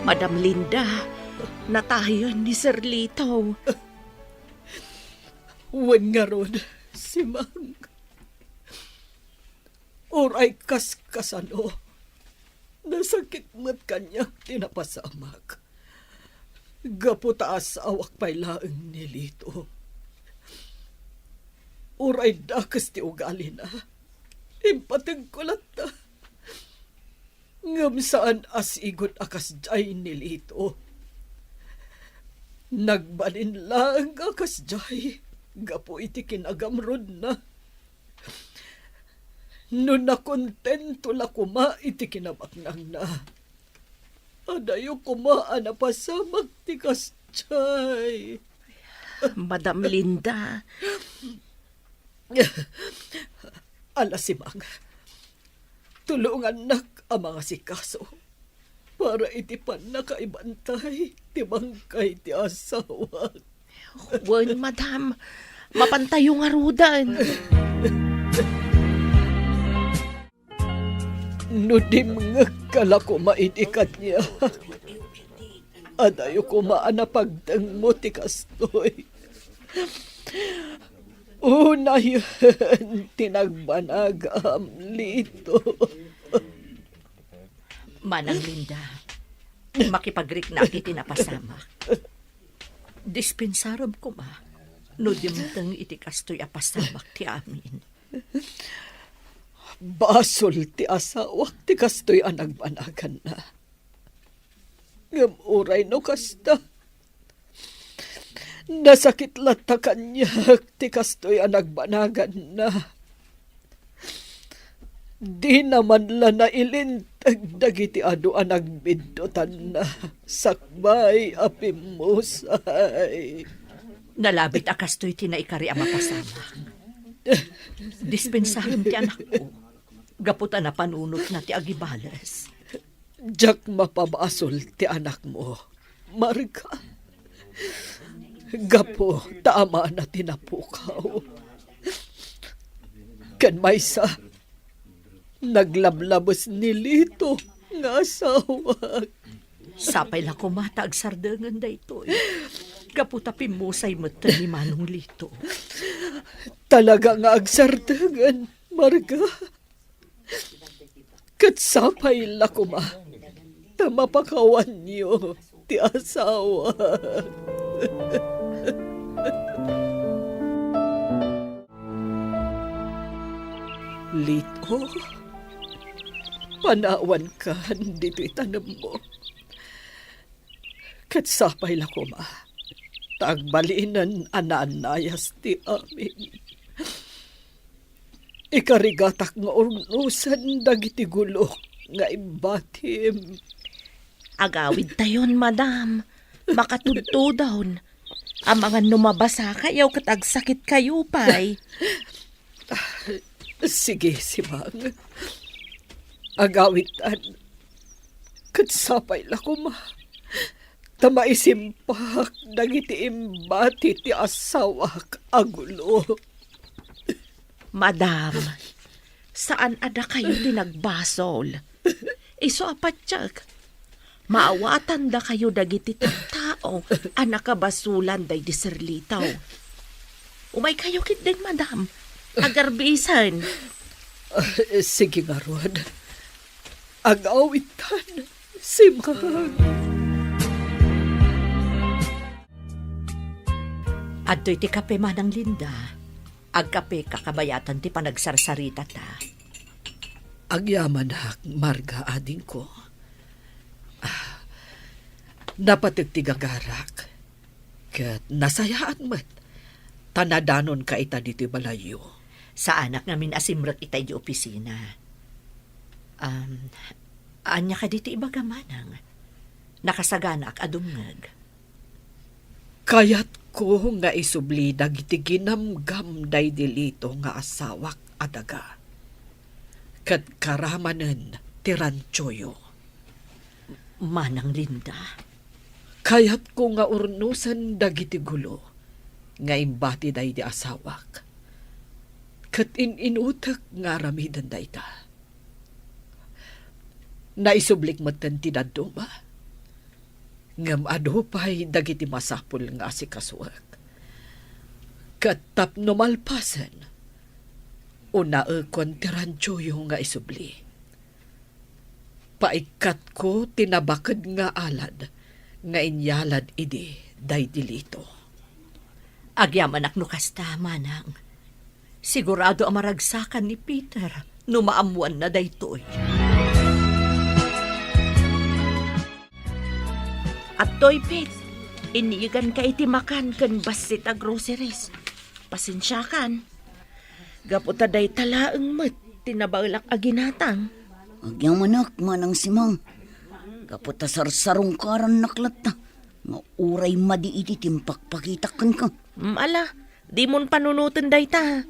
Madam Linda, natayon ni Sir Lito. Wen nga ron, si Mang. Oray kaskasano. Nasakit mat kanya tinapasamak. Gapu taas awak pay laeng ni Lito. Oray dakas ti ugali na. Impatag kulat na. Ngam saan asigot akas jay ni Lito. Nagbalin lang akas jay. Gapo iti kinagamrod na. No nakontento la kuma iti kinabaknang na. Adayo kumaan na pasamag ti kasjay. Madam Linda, Ala si Mang. Tulungan nak ang mga sikaso para iti pan nakaibantay ti bangkay ti asawa. wen madam, mapantayong arudan. No di mga kala ko mainikat niya. Adayo ko maanapagdang mo ti kastoy. Una yun, tinagbanagam Lito. Manang Linda, makipagrik na iti napasama. Dispensaram ko ma, no dimtang iti kastoy apasamak ti amin. Basol ti asawak ti kastoy ang nagbanagan na. Ngam uray no kasta. Nasakit lata kanyak ti kastoy ang nagbanagan na. Di naman la nailintag dagiti ado ang nagbindotan na. Sakbay apimusay. Nalabit a kastoy tinaikari ang mapasamak. Dispensaram ti anak ko. Gaputan na panunot na ti agibales. Diyak mapabasol ti anak mo. Marika. Gapo, tama na tinapukaw. Kan maysa, naglablabos ni Lito nga asawa. Sapay la kumata ag sardangan da ito. Gaputa pimusay mata ni Manong Lito. Talaga nga agsardangan, Marga. Kat sapay la kuma, tamapakawan niyo ti asawa. Lito, panawan ka, dito itanam mo. Kat sapay la kuma, tagbalinan ananayas ti amin. Ikarigatak nga urnusan dagiti gulok nga imbatim. Agawid tayon, madam. Makatudtudon. Ang mga numabasa kayaw katagsakit kayo pay. Sige, si Mang. Agawitan. Katsapay la ko ma. Tamaisimpak dagiti imbati ti asawak agulo. Madam, saan ada kayo tinagbasol? Iso apatsak. Maawatan da kayo dagiti tao ang nakabasulan day di Sir Litaw. Umay kayo kit din, madam. Agarbisan. Sige nga ron. Agawitan, si Mang. Adto'y ti kape Manang Linda. Agkape kakabayatan ti panagsarsarita ta. Agyaman hak, Marga, ading ko. Napatagtigagarak. Kat nasayaan mat. Tanadanon ka ita dito balayo. Sa anak namin asimrek itay di opisina. Anya ka dito ibagamanang. Nakasagana ak adungag. Kayat ko nga isubli dagiti ginamgam day dilito nga asawak adaga. Kat karamanen ti Ranchoyo. Manang Linda. Kayat ko nga urnusan dagiti gulo nga imbati day di asawak. Kat inutak nga ramidan day ta. Naisublik matan ti daduma. Ngam adupay dagiti masapul nga si kasuak. Kat tapno malpasan. Una kon ti Ranchoyo nga isubli. Paikat ko tinabakad nga alad nga inyalad idi day dilito. Agyaman ak no kasta, manang. Sigurado ang maragsakan ni Peter no maamuan na daytoy. At toy, Pete, iniigan ka iti makan kan basit a groceries. Pasensyakan. Gaputa day talaang mat, tinabalak a ginatang. Agyamanak, manang simang. Kaputa sarsarong karan naklat ta. Nga uray madi iti timpakpakitakan ka. Ala, di mon panunutan day ta.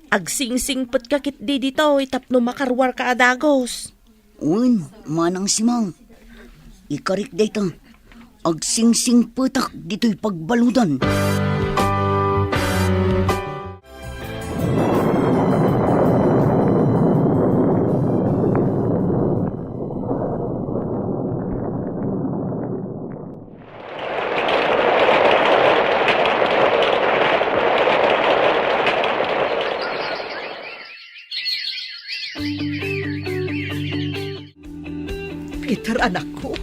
Agsingsing put kakit di dito, itapno makarwar ka adagos. Uy, manang simang. Ikarik day ta. Agsingsing putak dito'y pagbaludan. Peter, anak ko.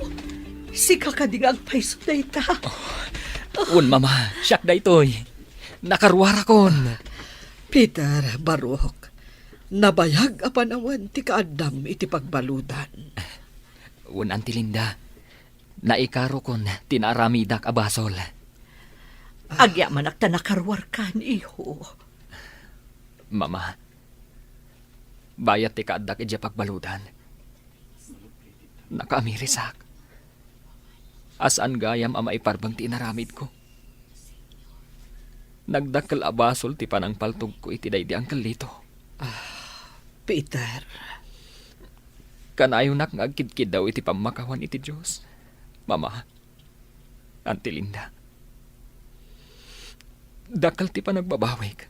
Si kakadingang paiso na ita. Un, mama, siyak daytoy. Nakarwara kon. Peter, Barok. Nabayag a panawan ti kaadam iti pagbaludan. Un, Auntie Linda. Naikaro kon, tinaramidak abasol. Agyaman ak tanakarwar kan, iho. Mama, bayat ti kaadak iti pagbaludan. Nakaamirisak. Asaan gayam ama iparbang ti inaramid ko. Nagdakkel abasol ti panang paltog ko iti day di angkel dito. Peter, Kanayon nak ngagkidkid daw iti pamakawan iti Diyos. Mama, Auntie Linda, dakal ti panagbabawig.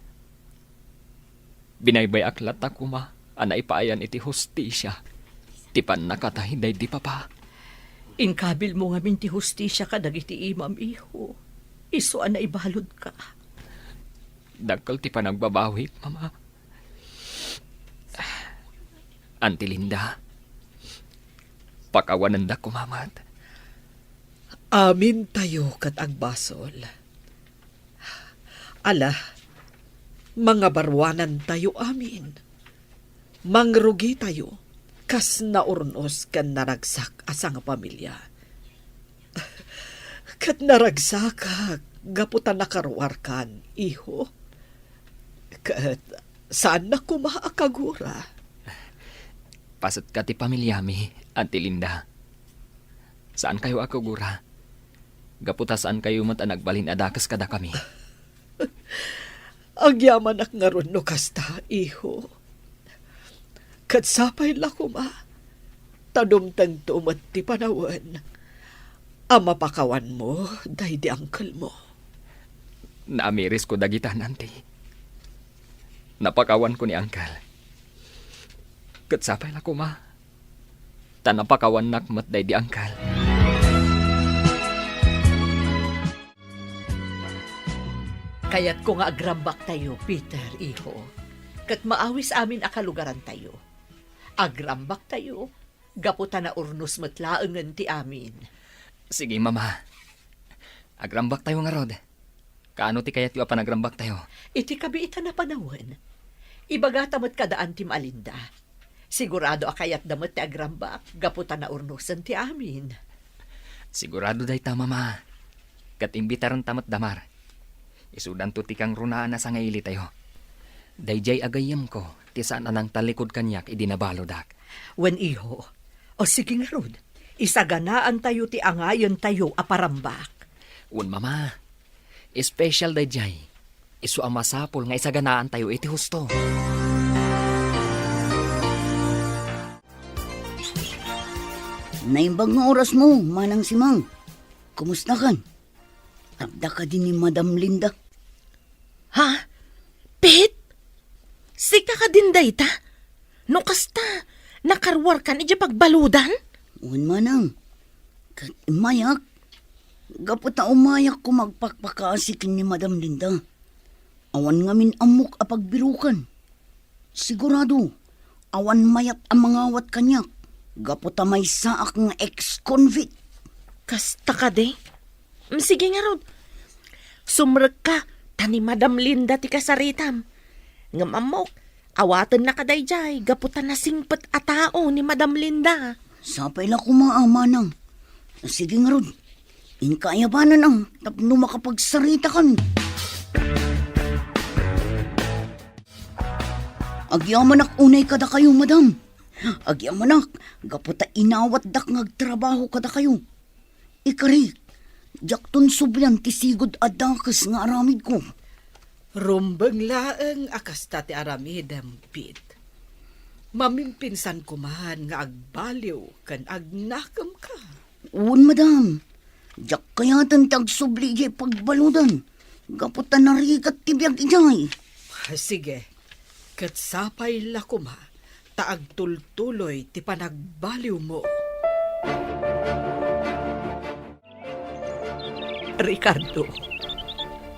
Binaybay aklat ako ma, anay paayan iti hostisya. Ti pan nakatahinday di papa. Inkabil mo nga minti hustisya ka dagiti imam, iho. Isuan na ibalod ka. Dakal ti panagbabawig, mama. Auntie Linda, pakawanan da kumamat. amin tayo kat agbasol. Ala, mga barwanan tayo amin. Mangrugi tayo. Kas naurnos kan naragsak asang pamilya. Kat naragsak gaputan nakarwar kan, iho. Kat saan na kumaakagura? Pasat ka ti pamilyami, Auntie Linda. Saan kayo akagura? Gaputa saan kayo mat nagbalin adakas kada kami. Agyaman ak ngaron no kasta, iho. Kat sapay lakuma, tadumtang tumat ti panawan. Ama pakawan mo, day di angkel mo. Naamiris ko dagitan, Auntie. Napakawan ko ni Angkal. Kat sapay lakuma, tanapakawan nakmat day di Angkal. Kaya't ko nga agrambak tayo, Peter, iho. Kat maawis amin akalugaran tayo. Agrambak tayo, gaputa na urnos matlaangan ti amin. Sige, mama. Agrambak tayo nga rod. Kaano ti kayat yung panagrambak tayo? Iti kabiita na panawan. Ibagatamat kadaan ti Malinda. Sigurado akayat damat ti agrambak, gaputa na urnosan ti amin. Sigurado day ta, mama. Kat imbitaran tamat damar. Isudan to tikang runaan na sa ngaili tayo. Dayjay agayam ko, ti saan anang talikod kanyak idinabalodak. Wen iho, o sige nga rod, isaganaan tayo ti angayon tayo aparambak. Un mama, special dayjay. Isu ang masapol nga isaganaan tayo iti husto. Naimbag nga oras mo, Manang Simang. Kumusta kan? Abda ka din ni Madam Linda. Ha? Pit? Sika ka din dayta? No kasta, nakarwar ka ni pagbaludan? Un Manang. Kat imayak. Gaputa umayak ko magpakpakaasikin ni Madam Linda. Awan ngamin amok apagbirukan. Sigurado, awan mayat ang mangawat kanyak. Gaputa may saak nga ex-convict. Kasta ka de? Sige nga rod. Sumrek ka, tani Madam Linda ti kasaritam. Nga mamok, awatan na kadayjay, gaputan na singpet a tao ni Madam Linda. Sapay la kumaama nang. Sige nga rod. Inkayabanan ang tapno makapagsarita kami. Agyamanak unay kada kayo, madam. Agyamanak, gaputa inawat dak ngagtrabaho kada kayo. Ikari, jakton subyan tisigod adakas nga aramid ko. Rumbeng laeng akas ti aramidem, Pit. Mamimpinsan kumahan nga agbaliw kan agnakam ka. Un, madam. Jak kayatan tagsubli jay pagbaludan. Gaputa narigat tibiyag ijay. Sige, kat sapay la kuma, taagtultuloy ti panagbaliw mo. Ricardo,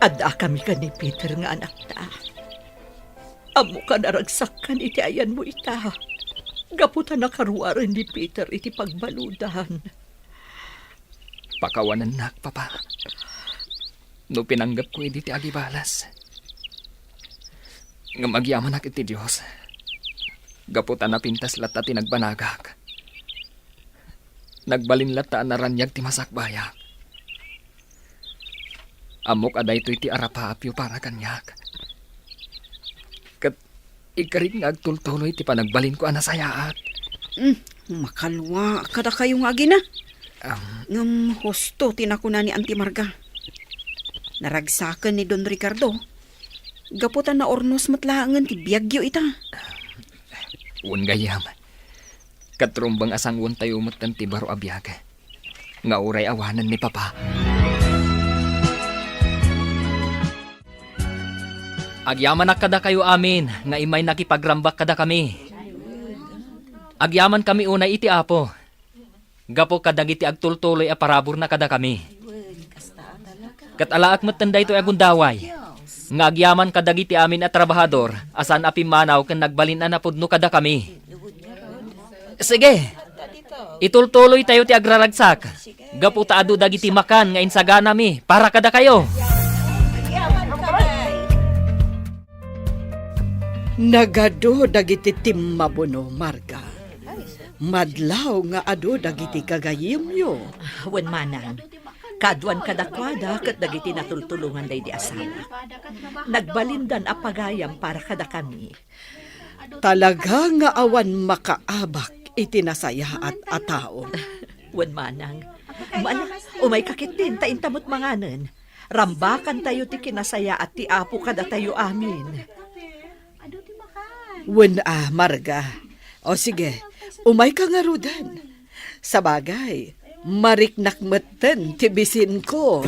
ada kami ka ni Peter nga anak ta. Amo ka naragsak kan iti ayan mo ita. Gaputa nakaruaran ni Peter iti pagbaludan. Pakawanan nak, papa. No pinanggap ko iti agibalas. Nga magyaman iti Diyos. Gaputan na pintas lata ti nagbanagak. Nagbalin lata na ranyag ti masakbayak. Amok aday to iti arapapyo para kanyak. Kat ikarit nga agtultuloy ti panagbalin ko anasayaat. Makalwa kada kayo nga agina. Ngam husto tinakuna ni Auntie Marga. Naragsakan ni Don Ricardo. Gaputan na ornos matlaangan ti biyagyo ita. Un gayam. Katrumbang asang un tayo matan ti baro abiyag. Nga uray awanan ni papa. Agyaman nak kada kayo amin, nga imay nakipagrambak kada kami. Agyaman kami unay iti apo. Gapo kadagiti agtultuloy a parabor na kada kami. Kat alaak matanda ito agundaway. Nga agyaman kadagiti amin at trabahador, asan apimanaw kan nagbalin na napudno kada kami. Sige, itultuloy tayo ti agraragsak. Gapo taado dagiti makan nga insagana mi, para kada kayo. Nagado dagiti timmabuno, Marga. Madlaw nga ado dagiti kagayimyo. Wen manang, kadwan kadakwada kat dagiti natultulungan day di asawa. Nagbalindan a pagayam para kada kami. Talaga nga awan makaabak iti nasaya at atao. Wen manang, umay kakit din taintamot manganen. Rambakan tayo ti kinasaya at ti apo kada tayo amin. Wen Marga. O sige, umay ka nga rudan. Sa bagay, mariknakmeten tibisin ko.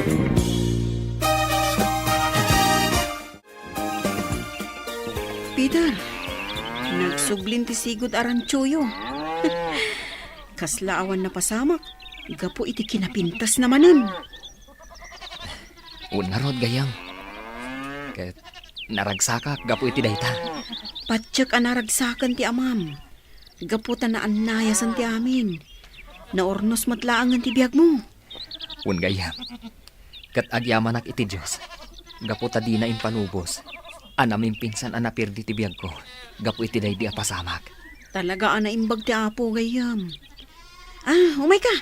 Peter, nagsublin ti sigod aranchoyo. Kaslaawan na pasamak. Gapo iti kinapintas namanin. Unarod gayam. Ket naragsakak gapo iti dayta. Patsyak anaragsakan ti amam. Gaputan na anayasan ti amin. Naornos matlaangan ti biyag mo. Un gayam. Kat agyamanak iti Diyos. Gaputa di na impanubos. Anamin pinsan anapirdi ti biyag ko. Gapo iti day di apasamak. Talaga anaimbag ti apo gayam. Umay ka.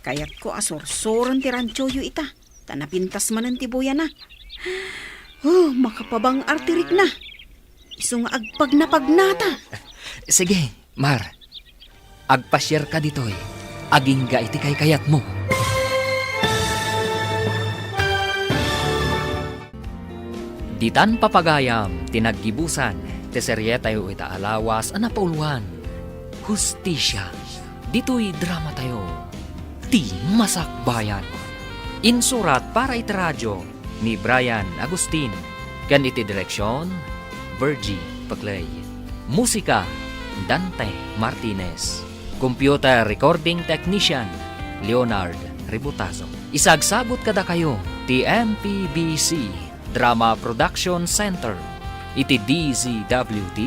Kayat ko asorsoran ti ranchoyo ita. Tanapintas man ang tibuyan na. Oh, makapabang artirik na. Iso nga agpag na pagnata. Sige, Mar. Agpa-share ka ditoy. Aging ga iti kay kayat mo. Ditan papagayam, tinaggibusan, teserye tayo ita alawas, anapauluan. Hustisya, dito'y drama tayo. Ti Masakbayan. Insurat para iti radyo ni Brian Agustin. Kan iti direksyon, Virgie Paglay. Musika, Dante Martinez. Computer recording technician, Leonard Ributazo. Isagsabot kada kayo, ti MPBC Drama Production Center. Iti DZWT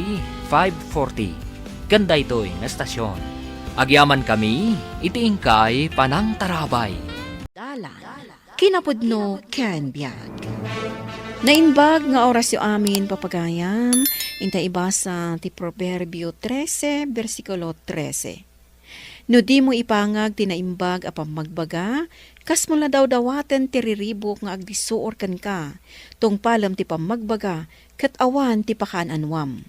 540. Ganda ito'y nga estasyon. Agyaman kami, iti ingkay panang tarabay. Kinapudno ken biag. Nainbag nga oras yu amin papagayam, inta ibasa ti Proverbio 13, versikulo 13. No di mo ipangag tinaimbag apang magbaga, kas mo na daw dawaten ti riribok nga agdisuor kan ka, tong palam ti pamagbaga, kat awan ti pakananwam.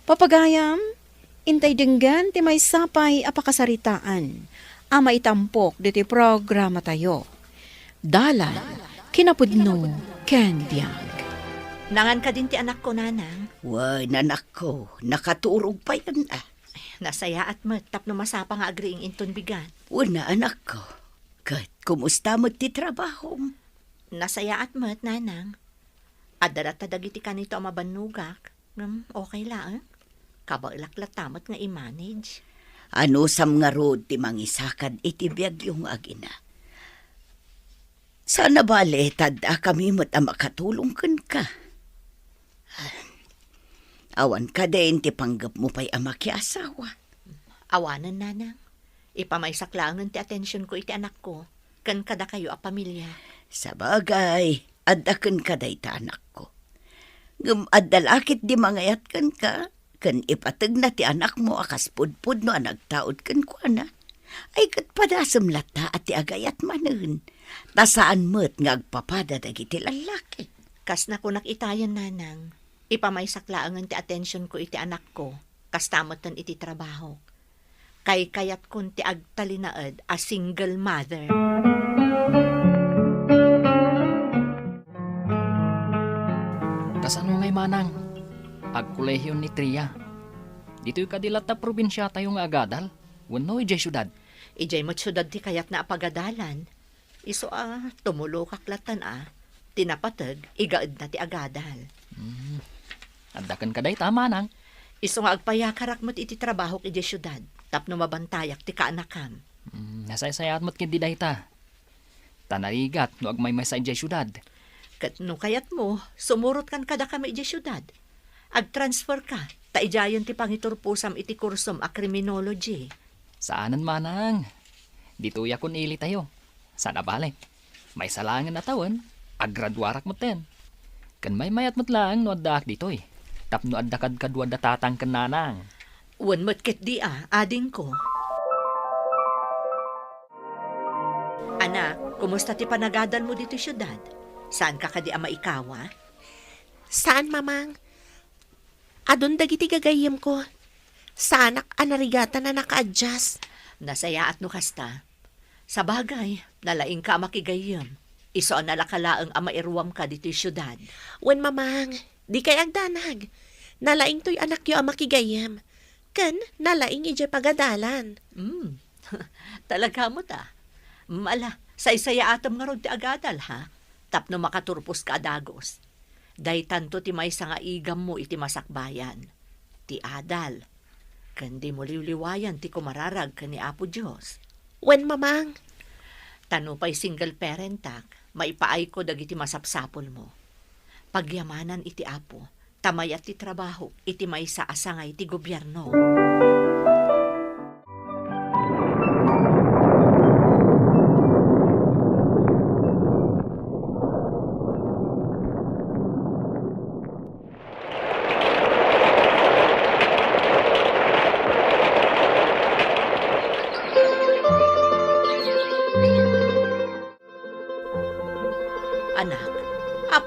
Papagayam, intay denggan ti may sapay apakasaritaan, ama itampok diti programa tayo. Dala, kinapudno, ken biag. Nangan ka din ti anak ko, nanang. Why, nanak ko, nakaturog pa yan ah. Nasaya at mat, tapno masapa nga agriing inton bigan. Wala anak ko. Kat, kumusta mo ti trabaho? Nasaya at mat, nanang. Adarat tadagiti ka nito ang mabanugak. Okay lang. Kabaglak-latamat nga i-manage. Ano sam nga road ti mangisakad iti biyag yung agina. Sana bale, tada kami mo't makatulong ka. Awan ka din ti panggap mo pa'y amaki asawa. Awanan, nanang. Ipamaysaklaangan ti atensyon ko iti anak ko. Kan kada kayo a pamilya. Sa bagay, adakan ka day ta anak ko. Adalakit di mangayat kan ka. Kan ipatag na ti anak mo akas pudpud no anagtaod kan ko na. Ay kat padasam lata at ti agayat manen. Tasaan mo't ngagpapada dagiti lalaki. Kas na ko nakitayan, nanang. Ipamaysaklaangan ti atensyon ko iti anak ko. Kas tamatan iti trabaho. Kay kayat kun ti agtalinaed a single mother. Kasano ngay manang? Agkolehyon ni Tria. Dito'y kadilat na probinsya tayo nga agadal. Wano ijay syudad. Ijay mo't syudad ti kayat na apagadalan. Iso tumulo kaklatan tinapatag, igaad na ti agadal. Adakan ka day tama nang. Iso nga agpayakarak mo't iti trabaho iti syudad. Tapno mabantayak ti kaanakam. Nasaysayaat mo't kindi day ta. Tanarigat no agmay may sa ijay syudad. Kat no kayat mo, sumurot kan kada kami iti syudad. Ag-transfer ka, taijayan ti pangiturpusam iti kursum a criminology. Saanan manang? Dito yakon ili tayo. Sana balik. May salangan na taon, agradwarak mo ten. Kan may mayat mo't lang no addaak dito'y. Tapno addakad kadwa datatang kananang. Wan mo't ket di ading ko. Anak, kumusta ti panagadal mo dito syudad? Saan ka kadi maikawa? Saan, mamang? Adon dagiti gagayem ko. Sa anak anarigata na naka-adjust. Nasaya at no kasta. Sa bagay, nalaing ka makigayem. Iso nalakalaang mairuwam ka dito syudad. Wen, mamang, di kay agdanag. Nalaing to'y anak yo makigayem. Ken, nalaing ije pagadalan. Talaga mo ta. Mala, saysaya atam nga rod ti agadal, ha? Tapno makaturpos ka adagos. Day tanto ti may nga igam mo iti masakbayan. Ti adal. Kandi mo liwliwayan ti kumararag ka ni Apo Diyos. Wen, mamang? Tano pa'y single parentak, maipaay ko dagiti masapsapol mo. Pagyamanan iti Apo, tamayat ti trabaho, iti may sa asangay ti gobyerno.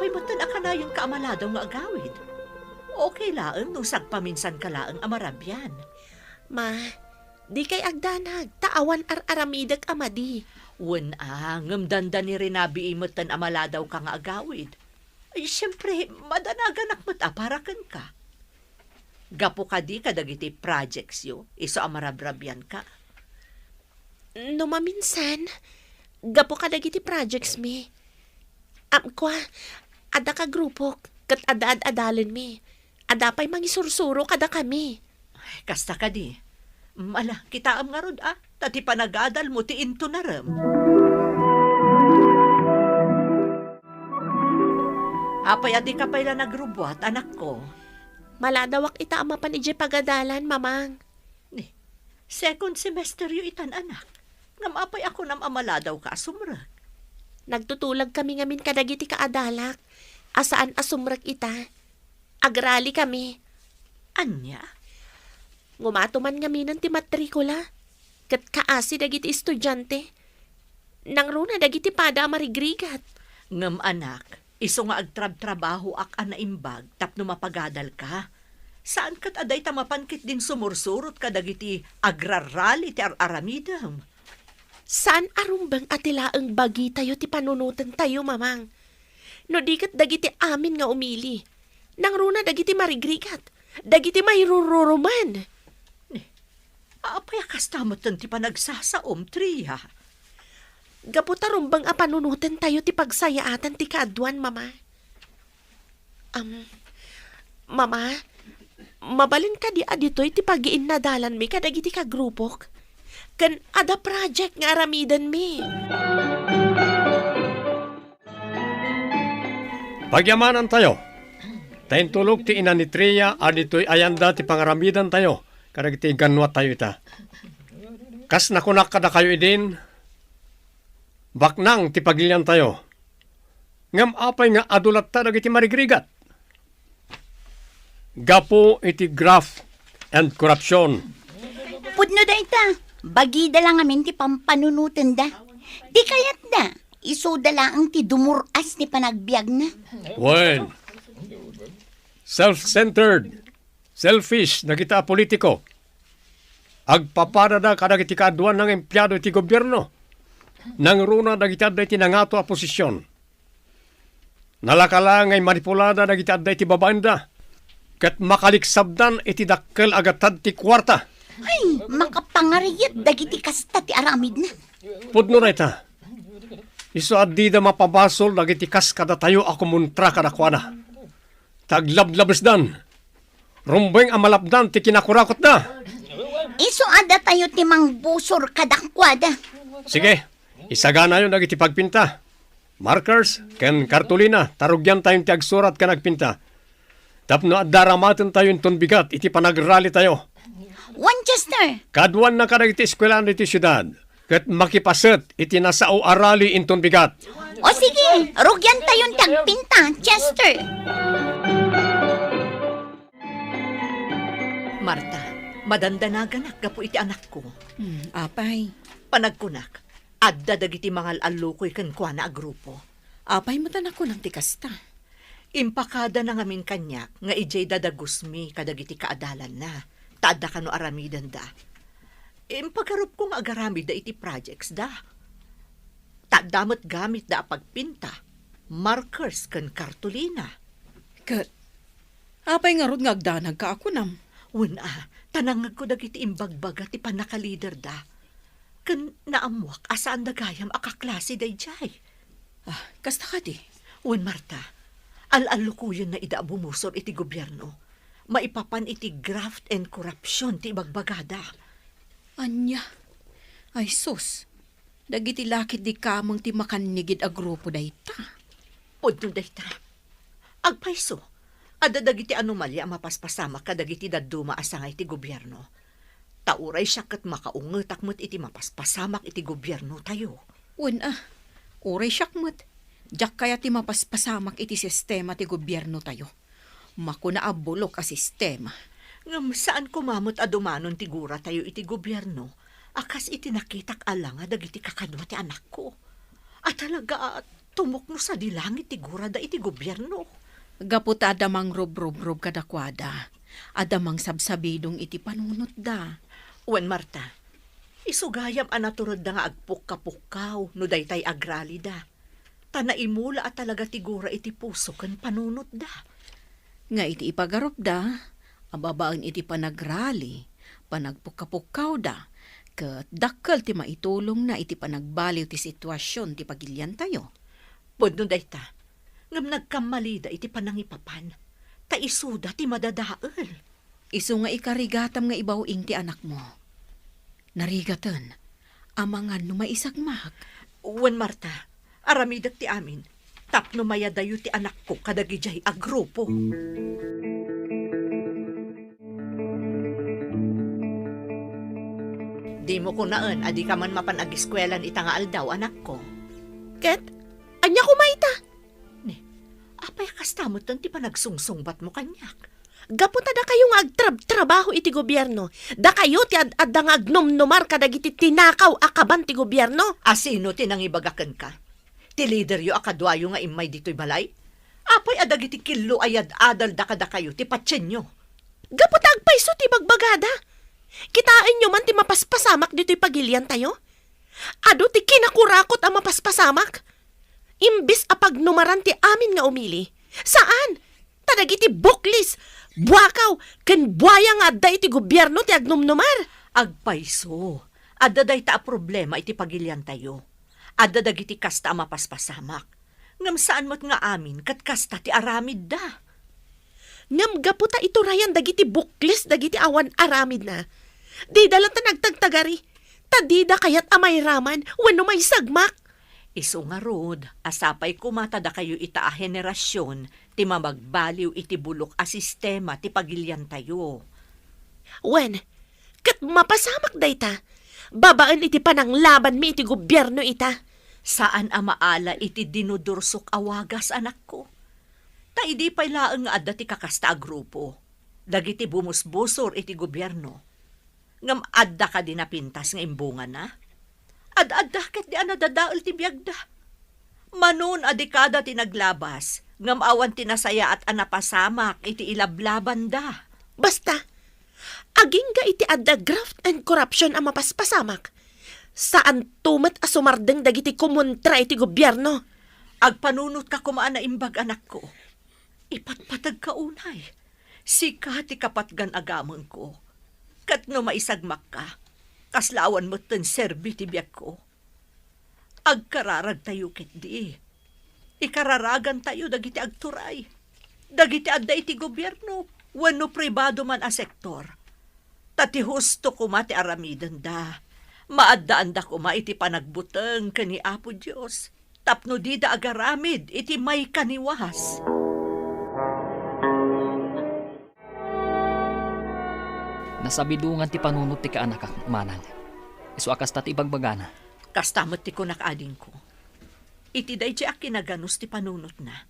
apay matan akanayon ka amaladaw nga agawid. Okay laang nung sagpaminsan ka laang amarabyan. Ma, di kay agdanag, taawan aramidag amadi. Wen ngamdanda ni Renabi imatan amaladaw ka nga agawid. Ay, siyempre, madanagan akmat aparakan ka. Gapo ka di kadagiti projects yo, iso amarabrabyan ka. No maminsan, gapo ka dagiti projects mi. Kwa, ada ka grupo, kat adaad-adalan mi. Ada pa'y mangisursuro kada kami. Ay, kasta ka di. Mala, kita am nga rod tati panagadal mo ti into na ram. Apay adi ka pala nagrubwat, anak ko. Maladawak ita ang mapanidya pagadalan, mamang. Second semester yu itan, anak. Ngam apay ako nam amaladaw ka asumrag. Nagtutulag kami ngamin kadagiti kaadalak. Asaan asumrag ita. Agrali kami. Anya? Ngumatuman ngamin ng timatrikula. Kat kaasi dagiti estudyante. Nang runa dagiti pada marigrigat. Ngam anak, iso nga agtrab-trabaho ak anaimbag tapno mapagadal ka. Saan kat aday tamapankit din sumursurot ka dagiti agrarali ti aramidam? Saan arumbang atilaang bagi tayo ti panunutan tayo, mamang? No di kat dagiti amin nga umili. Nang runa dagiti marigrigat. Dagiti mayrururuman. Apay akastamatan ti panagsasaom, Tria. Gaputa rumbang a panunutan tayo ti pagsayaatan ti kaadwan, mama. Mama, mabalin ka di aditoy ti pag-iinadalan mi kadagiti ka grupok. Kan ada project nga aramidan mi. Pagyamanan tayo. Tayin tulog ti ina ni Tria, adito'y ayanda ti pangaramidan tayo. Kadagiti ganwat tayo ita. Kas nakunak kada kayo idin, baknang ti pagilyan tayo. Ngam apay nga adulat ta dagiti marigrigat. Gapo iti graft and corruption. Pudno da ita, bagi da lang amin ti pampanunutan da. Di kayat da, iso da lang ti dumuras ni panagbiag na. Well, self-centered, selfish na kita politiko. Agpaparada kadagiti kaadwan ng empleyado iti gobyerno. Nang runa dagiti adda iti nangato a posisyon. Nalakala ngay manipulada dagiti adda iti babanda. Kat makaliksabdan iti dakkel agatad ti kwarta. Ay, makapangariyat dagiti kasta ti aramid na. Pudno na ita. Iso addi da mapabasol dagiti kas kada tayo ako muntra kada kwana. Taglablabesdan. Rumbeng amalapdan ti kinakurakot na. Iso ada tayo ti mangbusor kadakwada. Sige, isagana yun dagiti pagpinta. Markers, ken kartulina, tarugyan tayong ti agsurat ka nagpinta. Tapno at daramatin tayo ton bigat, iti panagrali tayo. Winchester! Kadwan na kadagiti eskwelahan iti syudad. Kat makipaset, iti nasao arali inton bigat. O sige, rugyan tayong tagpinta, Chester. Marta, madandanagan gapo iti anak ko. Apay. Panagkunak, adda dagiti mga alukoy kan kwa na agrupo. Apay matan ako ng tikasta. Impakada na ngamin kanyak nga ijay dadagusmi kadagiti kaadalan na. Taadda ka no aramidan da. Impagarup kong agaramid da iti projects da. Taadamot gamit da pagpinta. Markers kan kartulina. Kat, apay nga rod nga agdanag ka ako nam. Una, tanangag ko dagiti imbagbaga ti panakalider da. Kan naamwak asaan dagayam akaklase day jay. Kasta ka di. Un Marta, al-alukuyon na ida bumusor iti gobyerno. Maipapan iti graft and corruption ti ibagbagada. Anya. Ay sus. Dagiti lakit di kamang ti makanigid a grupo dayta. Pudno dayta. Agpaiso. Ada dagiti anomalya mapaspasama kadagiti daduma asangay iti gobyerno. Tauray siya kat makaungetak mo't iti mapaspasamak iti gobyerno tayo. Oray syakmat. Diyak kaya ti mapaspasamak iti sistema ti gobyerno tayo. Makuna abulok a sistema. Ngam saan kumamot adumanon ti gura tayo iti gobyerno, akas iti nakitak alanga dagiti kakadwa ti anak ko. At talaga tumukno sa dilangit ti gurada iti gobyerno. Gapot adamang rob-rob-rob kadakwada. Adamang sabsabidong iti panunot da. Wen Marta, isugayam anaturod da nga agpukka-pukkaw no daytay agrali da. Tanaimula at talaga tigura iti puso ken panunot da. Nga iti ipagarop da, ababaan iti panagrali, panagpukapukaw da, ket dakkel ti maitulong na iti panagbaliw ti sitwasyon ti pagilyan tayo. Pudno dayta, ngam nagkamali da iti panangipapan, ta isuda ti madadael. Isu nga ikarigatam nga ibawing ti anak mo. Narigatan, amangan no maisagmak. Wen Marta, aramidak ti amin, tapno mayadayo ti anak ko kadagijay a grupo. Di mo ko naan, adi ka man mapanag-eskwelahan itangaal daw, anak ko. Ket, anya kumaita? Apay kastamot ti panagsungsungbat mo kanyak. Gaputa da kayo nga agtrabaho iti gobyerno. Da kayo ti ad nga agnomnomar kadagiti tinakaw akaban ti gobyerno. Asino tinangibagakan ka? Ti leader yo akadwayo nga imay dito'y balay? Apay adagiti kilo ayad adal da kada kayo ti patsenyo. Gaputa agpaiso ti bagbagada. Kitain nyo man ti mapaspasamak dito'y pagilian tayo. Ado ti kinakurakot ang mapaspasamak. Imbis apagnumaran ti amin nga umili. Saan? Tadagiti buklis, buwakaw, ken buwaya nga adda iti gobyerno ti agnomnomar. Agpaiso. Adda day ta a problema iti pagilian tayo. Adda dagiti kasta a mapaspasamak. Ngam saan mo't nga amin kat kasta ti aramid da. Ngam gaputa ito rayan dagiti buklis dagiti awan aramid na. Di dalata nagtagtagari. Tadida kayat amay raman wenno may sagmak. Isu nga rod, asapay kumatada kayo ita a henerasyon, ti mamagbaliw iti bulok a sistema ti pagilian tayo. Wen, kat mapasamak dayta, babaan iti pananglaban mi iti gobyerno ita. Saan a maala iti dinudursok awagas, anak ko? Ta idi pay laeng nga adda ti kakasta a grupo. Dagiti bumusbusor iti gobyerno. Ngam adda ka dinapintas nga imbungan na. Ad-adda ket di anadadaol ti biyagda. Manon adikada ti naglabas, ngam awan tinasaya at anapasamak iti ilablaban da. Basta, aging ga iti adda graft and corruption ang mapaspasamak. Saan tumat asumardeng dagiti kumontra iti gobyerno? Agpanunot ka kumaan na imbag, anak ko. Ipatpatag ka unay. Sika ti kapatgan agamon ko. Kat no maisagmak ka, kaslawan mo ten serbi ti biyak ko. Agkararag tayo ket di. Ikararagan tayo dagiti agturay. Dagiti adda iti gobyerno, wenno pribado man a sektor. Tati husto kuma ti aramidan da. Maaddaan da kuma iti panagbuteng kani Apo Diyos. Tapno di da agaramid iti may kaniwas. Nasabidungan ti panunot ti kaanak ak manang. Isu akas tati ibagbagana. Kastamot ti kunakading ko. Iti day di akinaganos ti panunot na.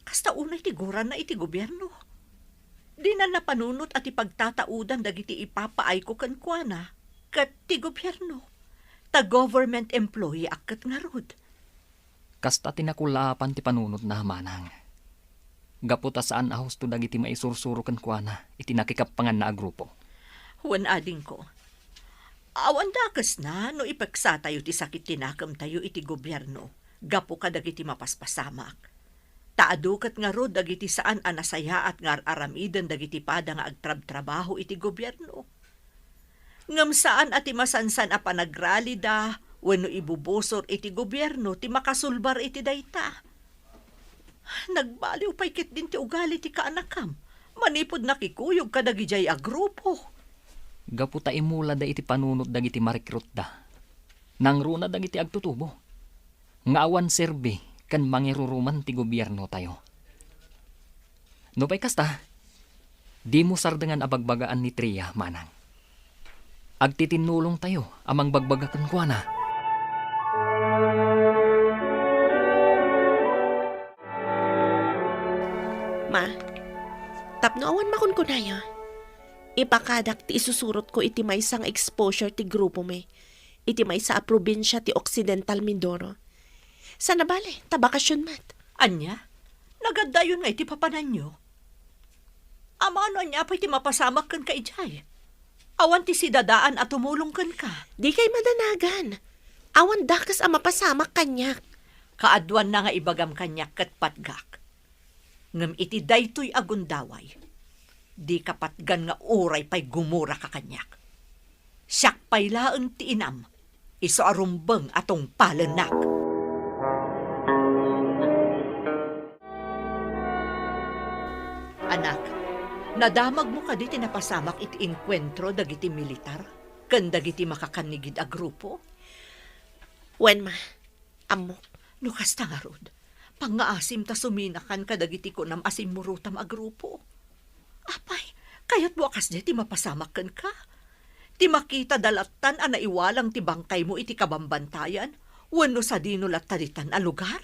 Kasta unay ti guran na iti gobyerno. Di na napanunot at ipagtataudan dagiti ipapaay ko kankwana. Kat ti gobyerno. Ta government employee akat nga rod. Kasta tinakulapan ti panunot na manang. Gaputa saan ahos to dagiti maisursuro kan kuana iti nakikapangan na agrupo. Huwan ading ko. Awan dakas na no ipagsa tayo ti sakit tinakam tayo iti gobyerno. Gapo ka dagiti mapaspasamak. Taadukat nga rod dagiti saan anasaya at nga aramidan dagiti pada nga agtrab-trabaho iti gobyerno. Ngam saan ati masansan a panagrali da, wenno ibubusor iti gobyerno ti makasulbar iti dayta. Nagbaliw pay ket din ti ugali ti kaanakam. Manipod nakikuyog kadagijay a grupo. Gaputa imula da iti panunot dagiti marikrut da. Nangruna dagiti agtutubo. Nga awan serbi kan mangiruruman ti gobyerno tayo. No pay kasta, di mo sardengan abagbagaan ni Tria, manang. Agtitinulong tayo amang bagbagakan kwa na. Ma, tapno awan makunkunayo. Ipakadak ti isusurot ko iti may sang exposure ti grupo me. Iti may sa probinsya ti Occidental Mindoro. Sana bale, tabakasyon mat. Anya, nagadayon nga iti papanan nyo. Amano niya pa iti mapasamak kan ka ijay. Awan ti si dadaan at tumulong kan ka. Di kay madanagan. Awan dakas ang mapasamak kanyak. Kaadwan na nga ibagam kanyak kat patgak. Ngam iti daytoy agundaway. Di kapatgan nga uray pa'y gumura ka kanyak. Siyak pa'y laeng ti inam. Iso arumbeng atong palenak. Anak, nadamag mo ka di tinapasamak iti inkwentro dagiti militar? Kan dagiti makakanigid a grupo? Wen ma, amok. No kasta nga rod, pangaasim ta suminakan kadagiti ko nam asim murutam a grupo. Apay, kayat mo akas di mapasamak kan ka. Ti makita dalatan a naiwalang ti bangkay mo iti kabambantayan, wano sa dinulat taditan a lugar.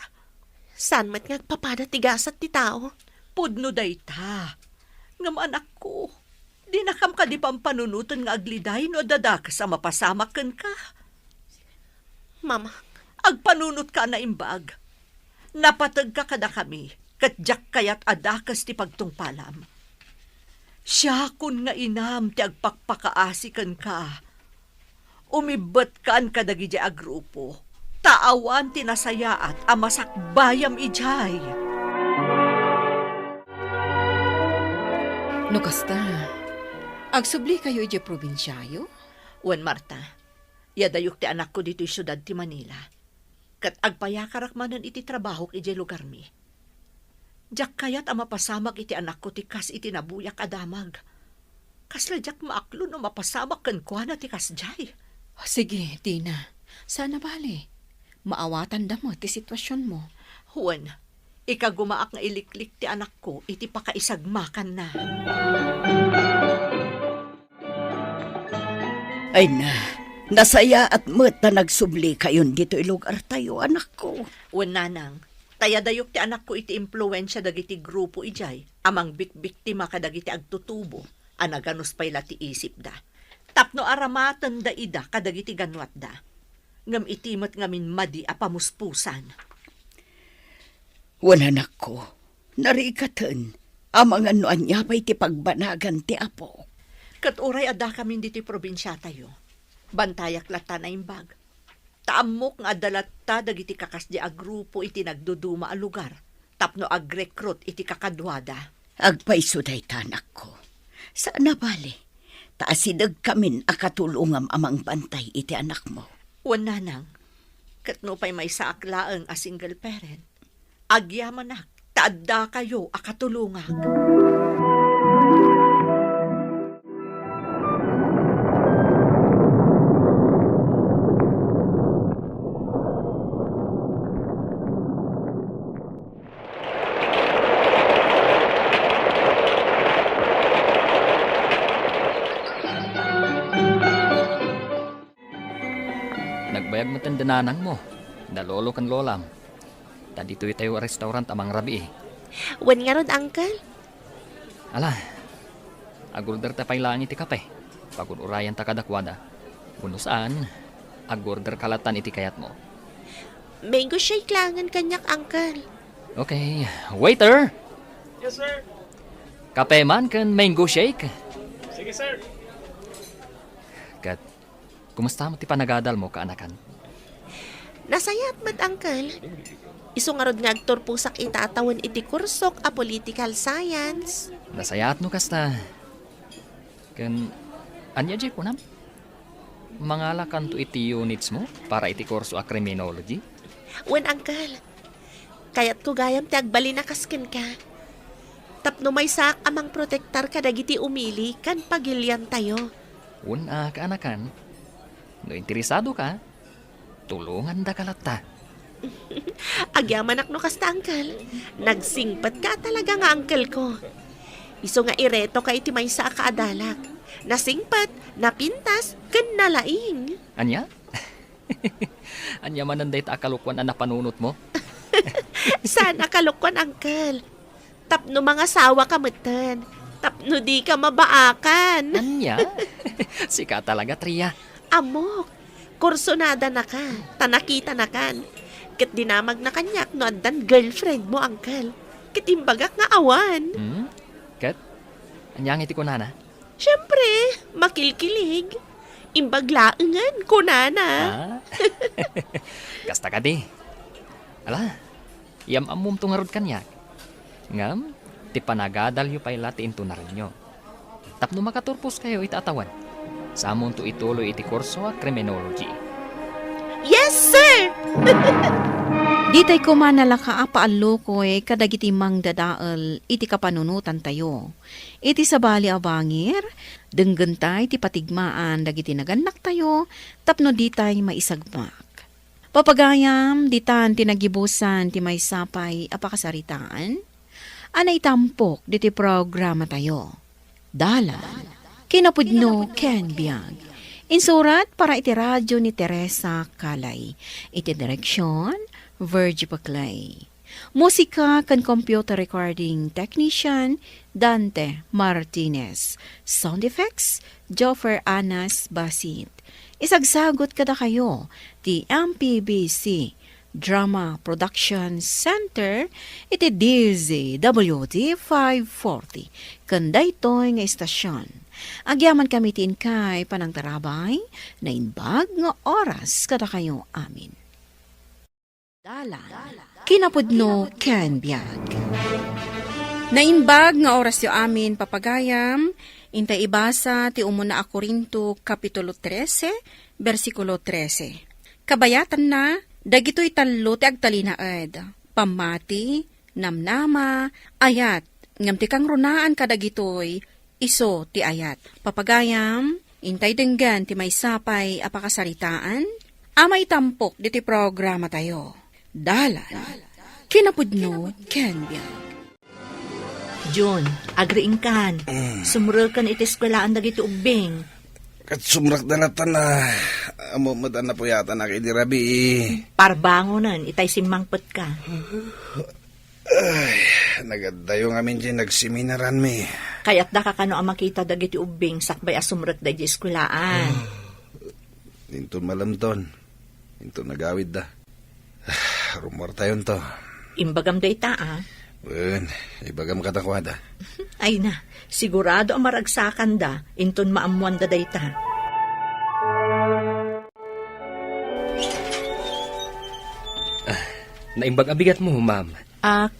San mat nga papada tigasat ti tao? Pudno dayta. Ngam anak ko, di nakam ka di pampanunutan nga agliday no dadakas a mapasamak kan ka. Mama, Agpanunot ka na imbag. Napatag ka kada kami, katjak kayat adakas ti pagtungpalam. Siya kun nga inam ti agpakpakaasikan ka. Umibat kaan kadagiti a grupo. Taawan ti nasayaat amasak bayam ijay. No kasta, agsubli kayo iti probinsyayo? Wen Marta, yadayok ti anak ko dito'y syudad ti Manila. Kat agpayakarakmanan iti trabaho iti lugar mi. Diyak kayat ang mapasamak iti anak ko ti kas iti nabuyak adamag. Kasla diyak maaklo no mapasamak kan kwa na ti kas jay. Sige, Tina. Sana bale. Maawatan da mo ti sitwasyon mo. Huwan, ikagumaak nga iliklik ti anak ko iti pakaisagmakan na. Ay na, nasaya at met na nagsubli kayon dito ilugar tayo, anak ko. Wen nanang, tayadayok ti anak ko iti impluensya dagiti grupo ijay. Amang bikbiktima kadagiti agtutubo. Anaganos pay lati isip da. Tapno aramatan da ida kadagiti ganwat da. Ngam itimat ngamin madi a pamuspusan. Wan anak ko, narikatan, amang anuan niya pa'y ti pagbanagan ti apo. Kat uray ada kami diti probinsya tayo. Bantayak lata na imbag. Taamok nga adalata dagiti kakasdi a grupo iti nagduduma a lugar. Tapno agrekrut iti kakadwada. Agpaiso day tanak ko. Sana bale, taasidag kamin akatulungam amang bantay iti anak mo. Wan nanang, kat no pa'y may saaklaang a single parent. Agyamanak, taadda kayo akatulungag. Nagbayag mo tandananang mo. Dalolo kan lolam. Dito'y tayo restaurant amang rabi eh. wen nga ron, uncle. Ala, agorder ta pa'y langit iti kape. Pagod urayan ta kadakwada. Kuno saan, agorder kalatan iti kayat mo. Mango shake langan kanyak, uncle. Okay, waiter! Yes, sir. Kape man kan mango shake. Sige, sir. Kat, kumusta mo ti panagadal mo kaanakan? Nasayat mat, uncle. Iso nga rod nga agturpusak itatawan iti kursok a political science. Nasayat no kasta. Kan, anya jay kunam? Mangalakan to iti units mo para iti kurso a criminology? Wen, uncle. Kayat ko gayam ti agbali na kaskin ka. Tapno may sak amang protektar kadagiti umili kan pagilyan tayo. Una kaanakan. No interesado ka, tulungan da kalata. Agyaman no kasta, uncle. Nagsingpat ka talaga nga, uncle ko. Iso nga ireto ka iti may sa kaadalak. Nasingpat, napintas, kan nalaing. Anya? Anya mananday ta akalukwan ang napanunot mo? Sana kalukwan, uncle. Tapno mga sawa ka matan. Tapno di ka mabaakan. Anya? Sika talaga, Tria. Amok, kursonada na ka. Tanakita na kan. Kat dinamag na kanyak no andan girlfriend mo, uncle. Kat imbagak nga awan. Kat? Anyang iti ko nana? Siyempre, makilkilig. Imbaglaengan ko nana. Kasta ka di. Ala, yam amum tungarod kanyak. Ngam, ti panagadal yu pay lati into na rin nyo. Tapno makaturpos kayo itatawan. Sa amon to ituloy iti kurso a criminology. Yes, sir! Ditay ko manalaka apaalo ko kadagiti mang dadaal iti kapanunutan tayo. Iti sabali abangir, denggentay ti patigmaan dagiti naganak tayo, tapno ditay maisagmak. Papagayam, ditan tinagibusan ti may sapay apakasaritaan, anay tampok diti programa tayo. Dalan, kinapudno Ken Biag. Insurat para iti radyo ni Teresa Kalay. Iti direksyon, Virgie Paclay. Musika kan computer recording technician, Dante Martinez. Sound effects, Joffer Anas Basit. Isagsagot kada kayo, ti MPBC Drama Production Center, iti DZWD 540. Kanday to'y nga istasyon. Agyaman kami tin kay panang tarabay, na inbag nga oras kada kayo amin. Dalan, kinapudno Ken Biag. Nainbag nga oras yo amin papagayam, intay ibasa ti umuna a Korinto Kapitulo 13, versikulo 13. Kabayatan na, dagito'y talo ti agtalinaed, pamati, namnama, ayat, ngam ti kang runaan kadagito'y, iso ti ayat. Papagayam, intay denggan ti may sapay apakasaritaan, amay tampok diti programa tayo. Dalan, kinapudno Ken Biag. Jun, agriing kan. Sumurkan iti eskwelaan dagiti ubing. Kat sumrak dalatan na. Amo madan na po yata na kay dirabi. Parbangonan, itay simmangpet ka. Ay, nagadayo nga min dyan nagseminaran mi. Kaya't da kakano ang makita dagiti ubing sakbay asumrek da di eskwelaan. Intun malamton. Intun nagawid da. Rumor tayon to. Imbagam da ita Wen, ibagam katakwada. Ay na, sigurado ang maragsakan da, inton maamuan da dayta. Naimbag abigat mo, ma'am.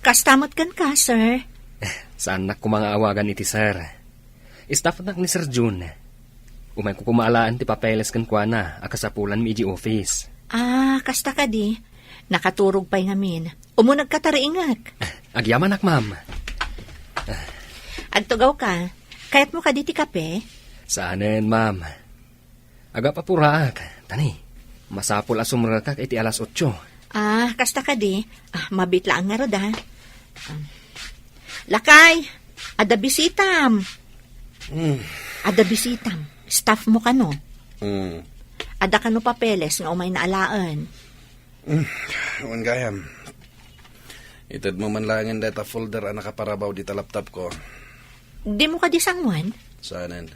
Kastamot kan ka, sir. Saan na kumangaawagan iti sir? Staff na ni Sir June. Umay ko kumaalaan ti papeles kan kwa na, akasapulan mi iji office. Kasta ka di. Nakaturog pa'y ngamin. Umunag ka tariingak. Agyaman ak, ma'am. Agtugaw ka. Kayat mo ka diti kape? Saanen, ma'am. Aga papuraak. Tani, masapul asumrakak iti alas 8. Kasta ka di. Mabitla ang nga roda. Lakay, ada bisitam. Ada bisitam. Staff mo ka no? Ada ka no papeles nga umay naalaan. Huwag gayam. Itad mo man langin data folder ang nakaparabaw di laptop ko. Di mo ka di sangwan? Saanen.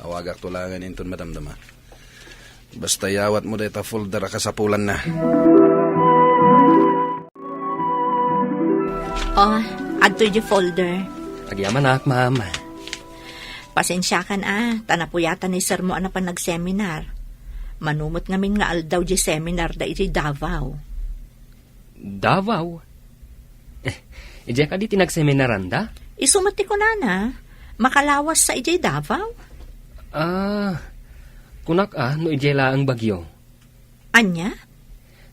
Awagak tulangan inton madamdama. Basta yawat mo data folder akasapulan na. Adto di folder. Agyaman ak, ma'am. Pasensya kan tanapuyatan ni sir mo pa nag-seminar. Manumot ngamin nga aldaw di seminar da iti Davao. Davao? Ije ka di tinagseminaran da? Isumati ko na. Makalawas sa iti Davao. Kunak no ije laang bagyo. Anya?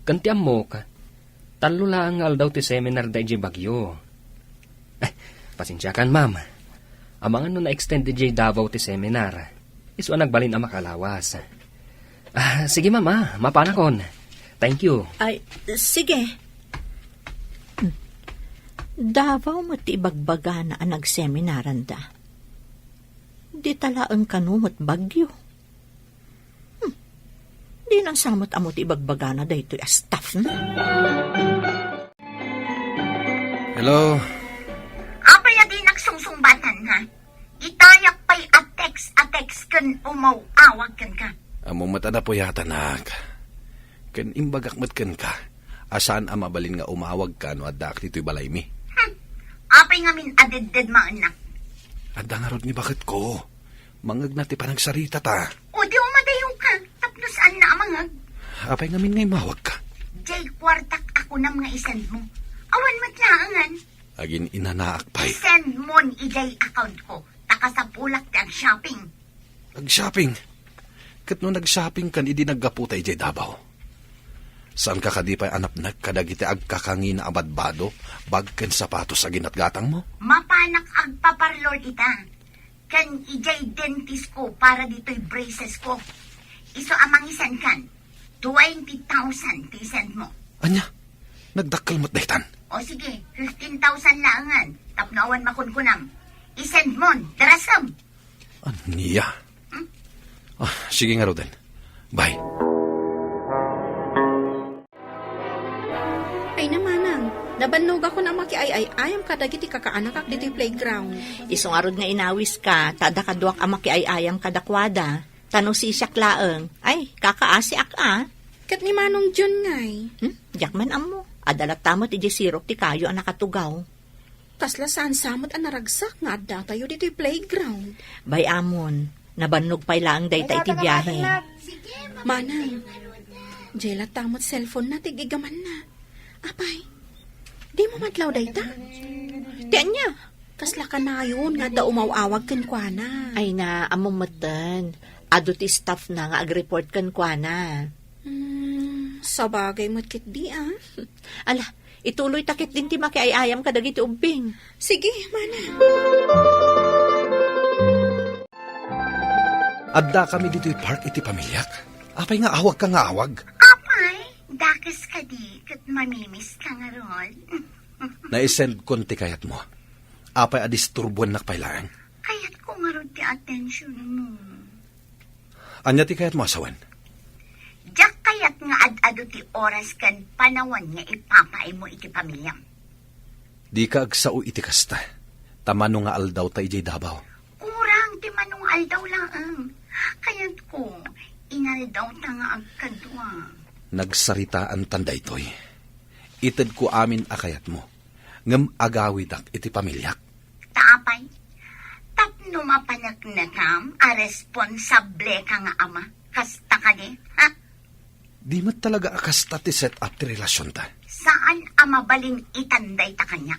Kantiam mo ka. Talo laang aldaw ti seminar da ije bagyo. Pasensya kan, ma'am. Amangan no na-extend ije Davao ti seminar. Iso nagbalin ang makalawas. Sige, mama. Mapanakon. Thank you. Ay, sige. Davao mo ti ibagbaga na ang nagseminaran da. Di talaan kanumot bagyo. Di nang samot amo ti ibagbaga na da ito'y staff na. Hello? Apay adi nagsungsungbatan ha. Itayak pa'y atex kan umaw-awag kan ka. Amo matada po yata nak. Kan imbagak mat kan ka. Asan ang mabalin nga umawag ka no adda dito'y balay mi? Apay ngamin adedded mga anak. Adda nga rod ni bakit ko? Mangag na ti panang sarita ta. O di umadayong ka, tapno saan na amangag? Apay ngamin ngay mawag ka. Jay, kwartak ako nam nga isend mo. Awan matlaangan. Agin inanaakpay. Send mo ni ijay account ko. Takasapulak ti ang shopping. Nag-shopping. Kat no nag-shopping kan, idi naggaputay jay Davao. Saan ka kadipay anap nagkadagiti agkakangin na abadbado, bagken sapatos sa ginatgatang mo? Mapanak agpaparlor kita. Kan ijay dentist ko para dito'y braces ko. Iso amang isan kan. 20,000 ti send mo. Anya, nagdakkel mo't daytan. O sige, 15,000 laangan. Tapnawan makunkunam. Isend mon, darasam. Aniya. Sige nga Roden. Bye. Ay namanang, nabannog ako na ayam kadagiti kakaanak ak dito'y playground. Isong arod nga inawis ka, tada kaduak ang makiayayam kadakwada. Tano si siyak laeng. Ay, kakaasi ak Kat ni Manong John ngay. Jakman amo. Adalat tamot iti sirok ti kayo ang nakatugaw. Kasla saan samot ang naragsak nga adda tayo dito'y playground. Bay amon, nabannog pa'y laang dayta iti biyahe. Manang, jela tamot cellphone na tigigaman na. Apay, di mo madlaw dayta? Tiyan niya. Kasla ka na yun nga da umawawag kan kwa na. Ay na, amumatan. Ado ti staff na nga ag-report kan kwa na. Sabagay mo't kit di Ala, ituloy takit din ti makiayayam kadagiti ubing. Sige, mana. Adda kami dito'y park iti pamilyak. Apay nga awag ka nga awag. Apay, dakas ka di, kat mamimiss ka nga ron. Naisend konti kayat mo. Apay adisturbuan nakpailaan. Kaya't ko nga ron ti attention mo. Anya ti kayat mo asawan? Diyak kayat nga ad-ado ti oras kan panawan nga ipapay mo iti pamilyam. Di ka agsao iti kasta. Tamano nga aldaw ta ijay Davao. Kurang ti manong aldaw lang. Kaya't ko, inaldaw ta nga agkadwa. Nagsaritaan tanda ito'y. Ited ko amin akayat mo. Ngam agawidak iti pamilyak. Taapay, tapno mapanagnagam a responsable ka nga ama. Kasta ka di, ha? Di mo talaga akasta ti set up ti relasyon ta. Saan ang mabaling itanday ta kanya?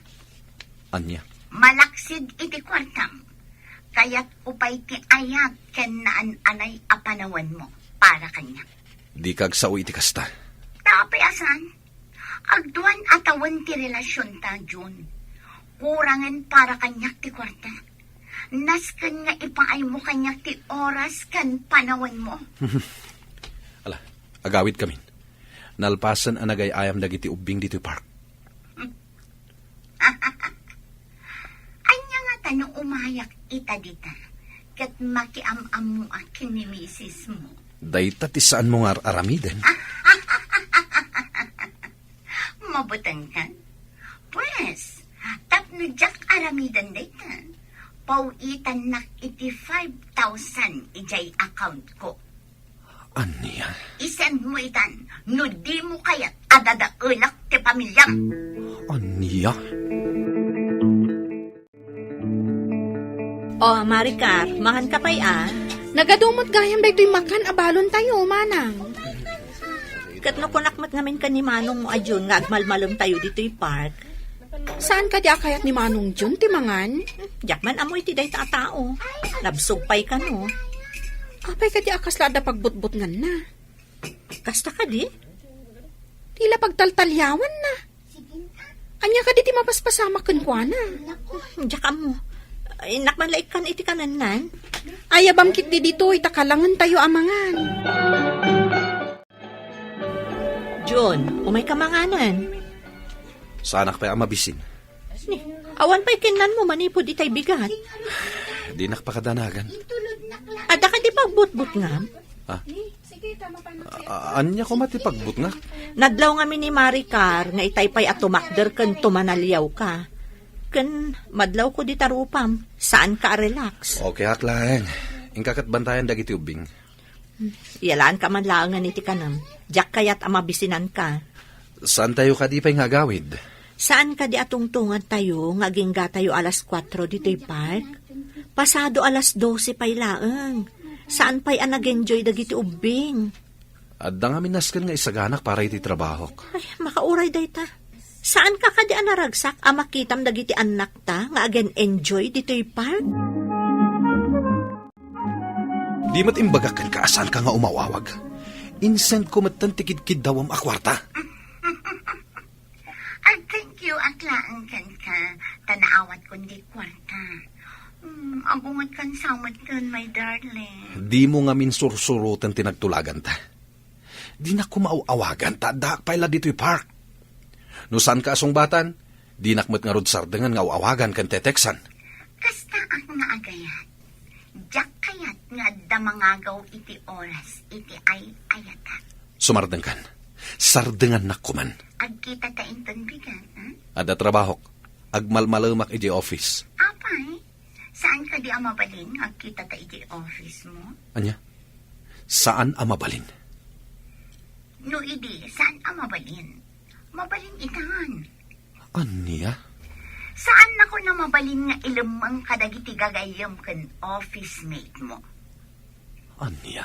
Anya? Malaksid iti kwartam. Kaya't upay ti ayat ken naan anay apanawan mo para kanya. Di ka agsao iti kasta. Tapay asan? Agduan atawan ti relasyon ta, Jun. Kurangan para kanyak ti kwarta. Nasken nga ipaay mo kanyak ti oras kan panawan mo. Ala, agawid kami. Nalpasan ang nagayayam dagiti ubing dito park. Anya nga tano umayak ita dita. Kat makiam-am mo akin ni misis mo. Dayta ti saan mo nga aramiden. Mabutang ka? Pues, tapno jak aramidan dayta. Pauitan nak iti 5,000 ijay account ko. Anya? Isend mo itan, no di mo kayat adadaulak ti pamilyam. Anya? O, Maricar, makan ka pa'y Nagadumot gayam daytoy makan abalon tayo, manang. Kat no kunakmat ngamin ka ni Manong mo adyon nga agmalmalom tayo dito'y park. Saan ka di akayat ni Manong John ti mangan? Jakman amoy ti day ta tao. Nabsugpay ka no. Apay ka di akaslada pagbutbut ngan na. Kasta ka di? Tila pagtaltalyawan na. Anya ka di ti mapaspasama kenkwana. Jaka mo. Inakman laik kan iti kananan. Ayabam kit di dito itakalangan tayo amangan. John, umay ka manganan. Sana ka pa mabisin. Ni, awan pa'y kinan mo manipod itay bigat. Di nakpakadanagan. Ada ka di pagbutbut nga? Anya ko matipagbut nga? Nadlaw nga ni Maricar nga itay pa'y atumakder kan tumanalyaw ka. Kan madlaw ko di tarupam. Saan ka relax? Okay, haklang. Ingkakat bantayan dagiti ubing. Yalaan ka man laangan iti kanam. Jak kayat amabisinan ka. Saan tayo kadipay nga gawid? Saan ka di atungtungan tayo, ngaging tayo alas 4 dito'y park? Pasado alas 12 pa'y laeng. Saan pa'y nag-enjoy dagiti ubing? At nga minaskan nga isaganak para iti trabaho. Ay, makauray day ta. Saan ka kadi naragsak makitam dagiti anak ta, nga again enjoy dito'y park? Di mat imbagakan ka asan ka nga umawawag. Insent ko matantikid-kid daw ang akwarta. Thank you, aklaan kan ka. Tanaawat kundi kwarta. Agungat kan samad kan, my darling. Di mo nga minsursurutan tinagtulagan ta. Di na ko mauawagan ta, daak paila dito'y park. No saan ka asong batan, di nakmat nga rod sardengan nga uawagan kan teteksan. Kasta ang nga agayat. Diyak kayat nga damangagaw iti oras, iti ay ayata. Sumardeng kan, sardengan na kuman. Agkita ta inton bigan, Ada trabahok, agmalmalamak iti office. Apay, saan ka di amabalin? Agkita ta iti office mo? Anya, saan amabalin? No, idi, saan amabalin? Mabalin itan. Anya? Saan ako na mabalin nga ilamang kadagiti gagayam kan office mate mo? Anya?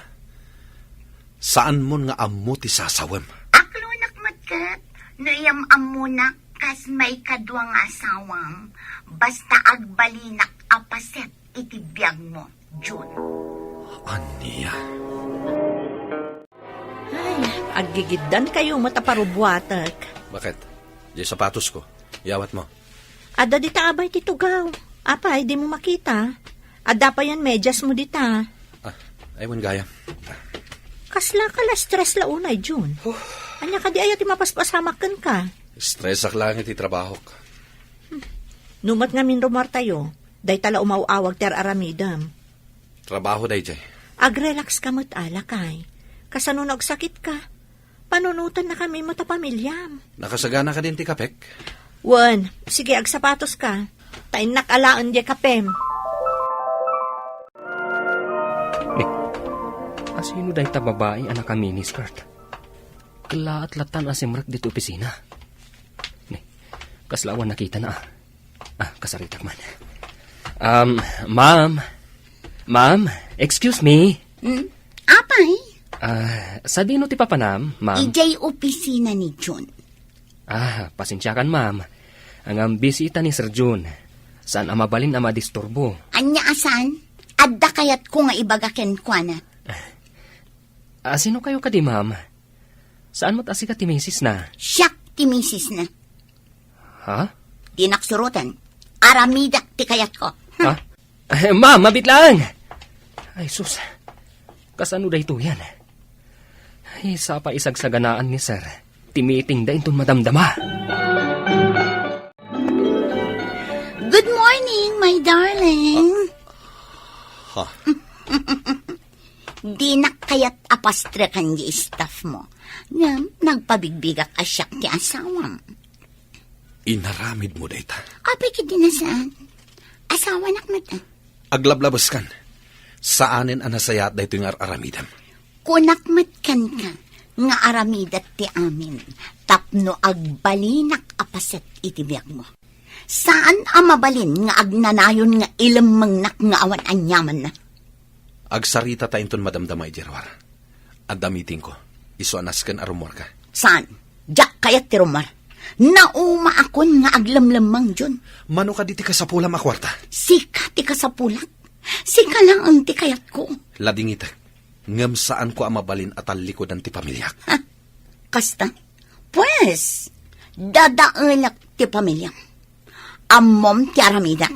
Saan mo nga ammo ti sasawem? Aklo nakmatkat, no iyam amuna kas may kadwang asawang, basta agbalinak apaset iti biyag mo, June. Anya? Ay, agigiddan kayo mataparubuatak. Bakit? Di sapatos ko. Yawat mo. Ada dita abay titugaw. Apay, di mo makita. Ada pa yan medyas mo dita. Aywan gaya. Kasla ka la stress la unay, June. Anya ka di ayat mapaspasamakan ka. Stress ak lang iti trabaho. Numat nga min rumar tayo. Day tala umawawag ter aramidam. Trabaho day jay. Agrelax ka mo't alakay. Kasano nagsakit ka. Panunutan na kami mo ta pamilyam. Nakasagana ka din ti kapek? Wan, sige agsapatos ka. Tain nakalaan di kapem. Asino day ta babae anak ka miniskirt? Kala at latan asimrak dito opisina. Kaslawan nakita na kasaritak man. Ma'am, excuse me. Apay, Sa dino ti papanam, ma'am? ijay opisina ni June. Pasensyakan ma'am. Ang bisita ni Sir June. Saan amabalin ama disturbo? Anya asan? Adda kayat ko nga ibagaken kwa na. Sino kayo kadi ma'am? Saan mo't asika ti misis na? Siyak ti misis na. Ha? Di naksurutan. Aramidak ti kayat ko. Ha? Ma'am, mabit lang! Ay, sus. Kasano da ito yan? Ay, sa pa isagsaganaan ni Sir. Timiting da inton madamdama. Good morning, my darling. Ha? Di na kayat apastre kan di staff mo. Nga, nagpabigbigak asyak ti asawam. Inaramid mo day ta. Apay ki din na saan? Asawa nakmat. Aglablabas kan. Saanin anasayat da ito yung aramidam. Kunakmat kan ka. Nga aramidat ti amin. Tapno agbalinak apaset iti biyag mo. Saan amabalin nga agnanayon nga ilamang nga awan anyaman na? Agsarita ta inton madamdama ijerwar. Adda meeting ko. Isuanas kan arumor ka. Saan? Diyak kayat ti rumar. Nauma akon nga aglamlamang Jun. Mano ka diti ka sa pulam akwarta? Sika ti ka sa pulang. Sika lang ang ti kayat ko. Lading ita. Ngam saan ko amabalin at alikodan ti pamilyak. Ha? Kasta? Pues, dadaelak ti pamilya. Ammom ti aramidak.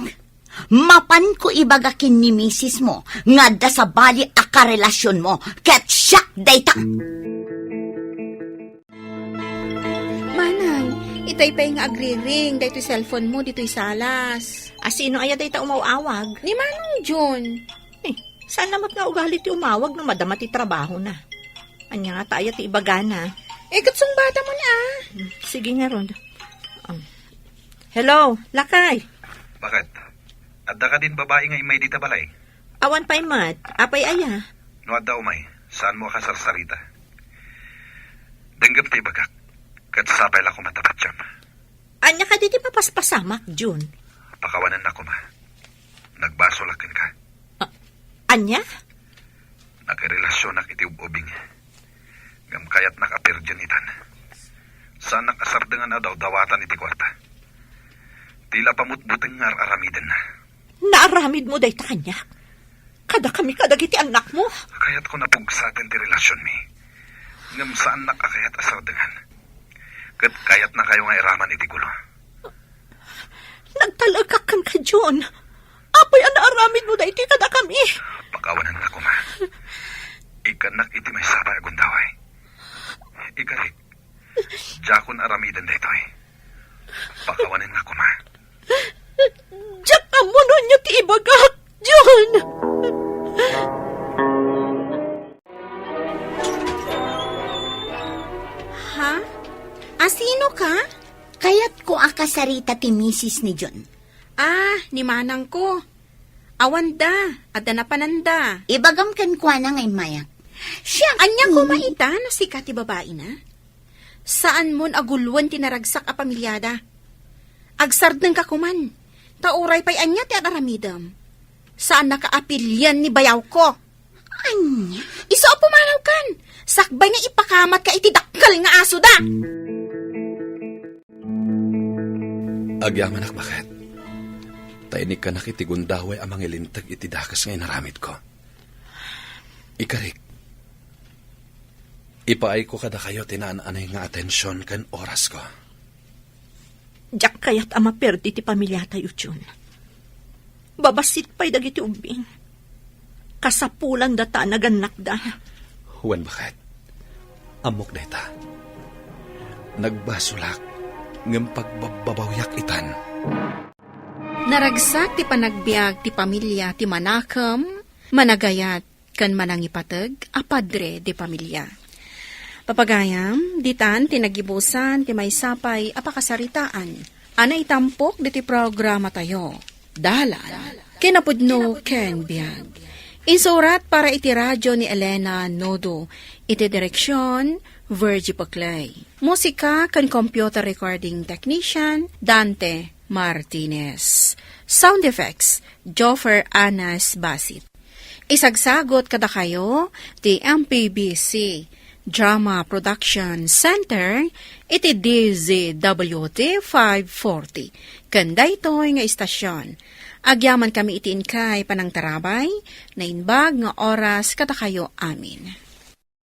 Mapan ko ibagakin ni misis mo nga da sa bali akarelasyon mo ket siya dayta. Manang, itay pa yung agri-ring. Dahito cellphone mo, dito'y salas. Sino aya day ta umawawag? Ni Manong John. Saan namat nga ugali ti umawag no madama ti trabaho na? Anya nga tayo ti ibagana. Katsong bata mo na Sige nga ron. Hello, Lakay. Bakit? Adda ka din babae nga imay dita balay? Awan pa'y mat. Apay aya. No adda umay, saan mo kasarsarita? Danggap ti bagak. Kat sapay lang ko matapat jam. Anya ka diti papaspasamak, June. Pakawanan na ko ma. Nagbaso lakin ka. Anya? Nagrelasyon na kiti ubing. Ngam kayat nakapirjan itan. Saan nakasardengan na daw dawatan iti kwarta. Tila pamutbuteng nga aramiden na. Naaramid mo day kanya. Kada kami kadagiti anak mo. Kayat ko napugsatin ti relasyon mi. Ngam saan nakakayat asardengan. Kat kayat na kayo nga iraman iti gulo. Nagtalagakan ka, John. Apay ang naaramid mo day ti kada kami. Pakawanan na ko ma. Ikanak iti may sapay agundaway. Ikarik. Jakon aramiden dito eh. Pakawanin na ko ma. Diyak ka mo nun niya ti ibagak, John. Ha? Asino ka? Kayat ko akasarita ti misis ni John. Ah, ni manang ko. Awanda, adda na pananda. Ibagam kan kwa na ngay mayak. Siya, Anya ko maita na si ti babae na? Saan mon agulwan tinaragsak a pamilyada? Agsard ng kakuman. Tauray pa'y anya ti aramidam. Saan nakaapilyan ni bayaw ko? Anya? Iso o pumanaw kan. Sakbay nga ipakamat ka iti dakkal nga aso da. Agyaman bakit? Tainik ka nakitigundaway amang ilintag iti dakas nga inaramid ko. Ikarik, ipaay ko kada kayo tinaan-anay nga atensyon kan oras ko. Diyak kayat ama perdi ti pamilya tayo, John. Babasit pa'y dagiti ubing. Kasapulan data naganak da. Huwan bakit? Amok deta. Nagbasulak ng pagbabawyak itan. Naragsak ti panagbiag ti pamilya ti manakam, managayat kan manangipatag a padre di pamilya. Papagayam, ditan tinagibusan ti may sapay apakasaritaan. Ana itampok di ti programa tayo. Dalan, kinapudno ken biag. Insurat para iti radyo ni Elena Nodo. Iti direksyon, Virgie Paclay. Musika kan computer recording technician, Dante Martinez. Sound effects, Joffer Anas Basit. Isagsagot kada kayo, ti MPBC Drama Production Center, iti DZWT 540. Kanda ito'y nga istasyon. Agyaman kami itiin kay panang tarabay, na inbag nga oras kada kayo amin.